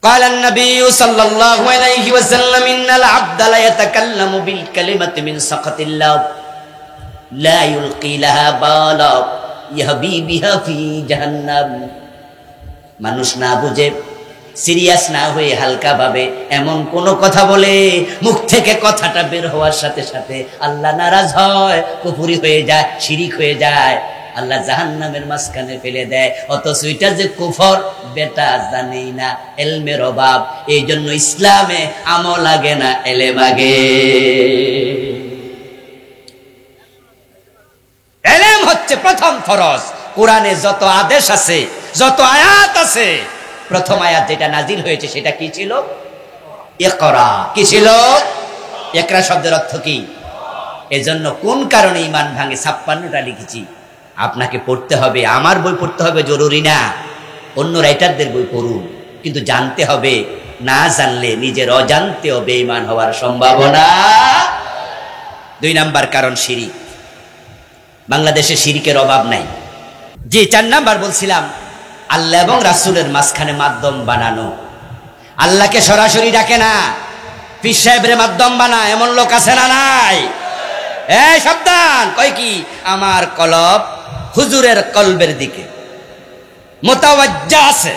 قال النبي صلى الله عليه وسلم إن العبد لا يتكلم بالكلمة من سخط الله لا يلقي لها بالا يهبي بها في جهنم। মানুষ না বুঝে, সিরিয়াস না হয়ে হালকা ভাবে এমন কোন কথা বলে, মুখ থেকে কথাটা বের হওয়ার সাথে সাথে আল্লাহ নারাজ হয়, কুফরি হয়ে যায়, শিরিক হয়ে যায়, আল্লাহ জাহান্নামের মাঝখানে ফেলে দেয়। অথচ এটা যে কুফর বেটা জানেই না, এলমের অভাব। এই জন্য ইসলামে আমল লাগে না, এলেম আগে। এলেম হচ্ছে প্রথম ফরজ। কোরআনে যত আদেশ আছে, যত আয়াত আছে, প্রথম আয়াত যেটা নাজিল হয়েছে সেটা কি ছিল? ইকরা। কি ছিল? ইকরা শব্দের অর্থ কি? এজন্য কোন কারণে ঈমান ভাঙে 56টা লিখেছি। আপনাকে পড়তে হবে, আমার বই পড়তে হবে জরুরি না, অন্য রাইটারদের বই পড়ুন, কিন্তু জানতে হবে। না জানলে নিজের অজান্তেও বেঈমান হওয়ার সম্ভাবনা। 2 নাম্বার কারণ শিরিক। বাংলাদেশে শিরিকের অভাব নাই। যে 4 নাম্বার বলছিলাম, আল্লাহ এবং রাসূলের মাঝখানে মাধ্যম বানানো। আল্লাহকে সরাসরি ডাকে না, পীর সাহেবের মাধ্যম বানায়, এমন লোক আছে না নাই? এই সাবধান, কয় কি? আমার কলব হুজুরের কলবের দিকে মুতাওয়াজ্জা আছে,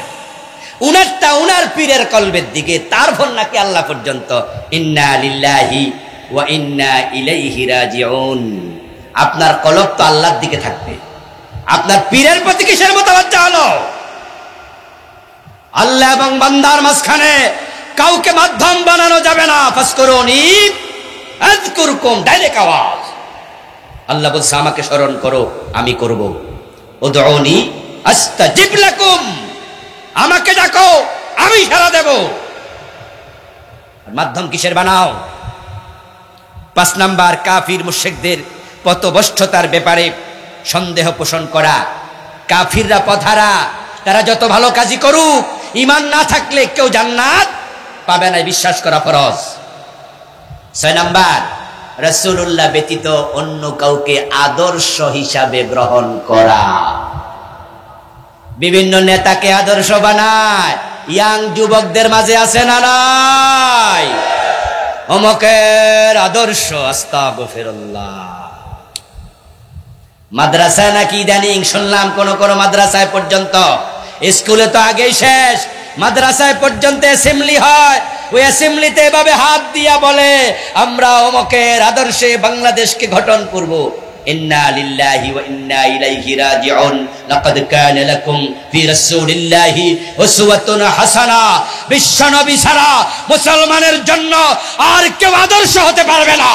উনারটা উনার পীরের কলবের দিকে, তারপর নাকি আল্লাহ পর্যন্ত। ইন্না লিল্লাহি ওয়া ইন্না ইলাইহি রাজিউন। আপনার কলব তো আল্লাহর দিকে থাকবে, আপনার পীরের প্রতি কিসের মুতাওয়াজ্জা হলো? আল্লাহ এবং বান্দার মাঝখানে কাউকে মাধ্যম বানানো যাবে না। ফাসকুরুনি আযকুরকুম, ডাইরেক্ট আওয়াজ। আল্লাহ বলছে আমাকে স্মরণ করো, আমি করব। উদউনি আস্তাজিব লাকুম, আমাকে ডাকো, আমি সাড়া দেব। মাধ্যম কিসের বানাও? 5 নাম্বার, কাফির মুশরিকদের পথভ্রষ্টতার ব্যাপারে সন্দেহ পোষণ করা। কাফিররা পথহারা, তারা যত ভালো কাজই করুক, ঈমান না থাকলে কেউ জান্নাত পাবে না, বিশ্বাস করা ফরজ। 6 নাম্বার, রাসূলুল্লাহ ব্যতীত অন্য কাউকে আদর্শ হিসাবে গ্রহণ করা। বিভিন্ন নেতাকে আদর্শ বানায়, ইয়াং যুবকদের মাঝে আছে না নাই? অমকের আদর্শ, আস্তাগফিরুল্লাহ। মাদ্রাসায় নাকি ইদানিং শুনলাম কোন কোন মাদ্রাসায় পর্যন্ত, স্কুলে তো আগেই শেষ, মাদ্রাসায় পর্যন্ত অ্যাসেম্বলি হয়। ওই অ্যাসেম্বলিতে এভাবে হাত দিয়া বলে আমরা অমকের আদর্শে বাংলাদেশকে গঠন করব। ইন্না লিল্লাহি ওয়া ইন্না ইলাইহি রাজিউন। লাকাদ কানা লাকুম ফি রাসূলিল্লাহি উসওয়াতুন হাসানা। বিশ্বনবী ছাড়া মুসলমানের জন্য আর কেউ আদর্শ হতে পারবে না।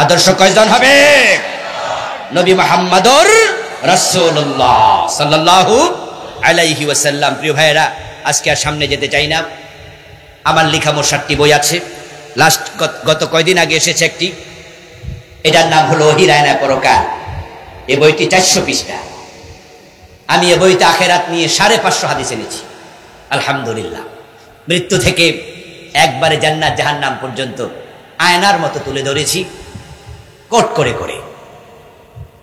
আদর্শ কয়জন হবে? নবী মুহাম্মদুর রাসূলুল্লাহ সাল্লাল্লাহু আলাইহি ওয়াসাল্লাম। প্রিয় ভাইয়েরা, আজকে আর সামনে যেতে চাই না। আমার লেখা মোট 7টি বই আছে। গত কয়দিন আগে এসেছে একটি, এটার নাম হলো ওহীর আয়না পরকাল। এই বইটি 400 পৃষ্ঠা। আমি এই বইতে আখেরাত নিয়ে 550 হাদিস এনেছি। আলহামদুলিল্লাহ, মৃত্যু থেকে একবারে জান্নাত জাহান্নাম পর্যন্ত আয়নার মতো তুলে ধরেছি, কোট করে করে,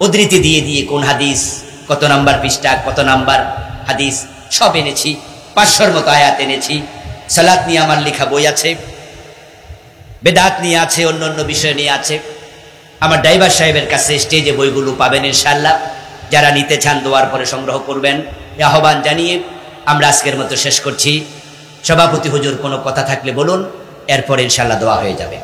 উদ্ধৃতি দিয়ে দিয়ে কোন হাদিস কত নাম্বার পৃষ্ঠা, কত নাম্বার হাদিস সব এনেছি। 500-র মতো আয়াত এনেছি। সালাত নিয়ে আমার লেখা বই আছে, বেদাত নিয়ে আছে, অন্য অন্য বিষয় নিয়ে আছে। আমার ড্রাইভার সাহেবের কাছে স্টেজে বইগুলো পাবেন ইনশাআল্লাহ। যারা নিতে চান দোয়ার পরে সংগ্রহ করবেন, এই আহ্বান জানিয়ে আমরা আজকের মতো শেষ করছি। সভাপতি হুজুর কোনো কথা থাকলে বলুন, এরপর ইনশাআল্লাহ দোয়া হয়ে যাবে।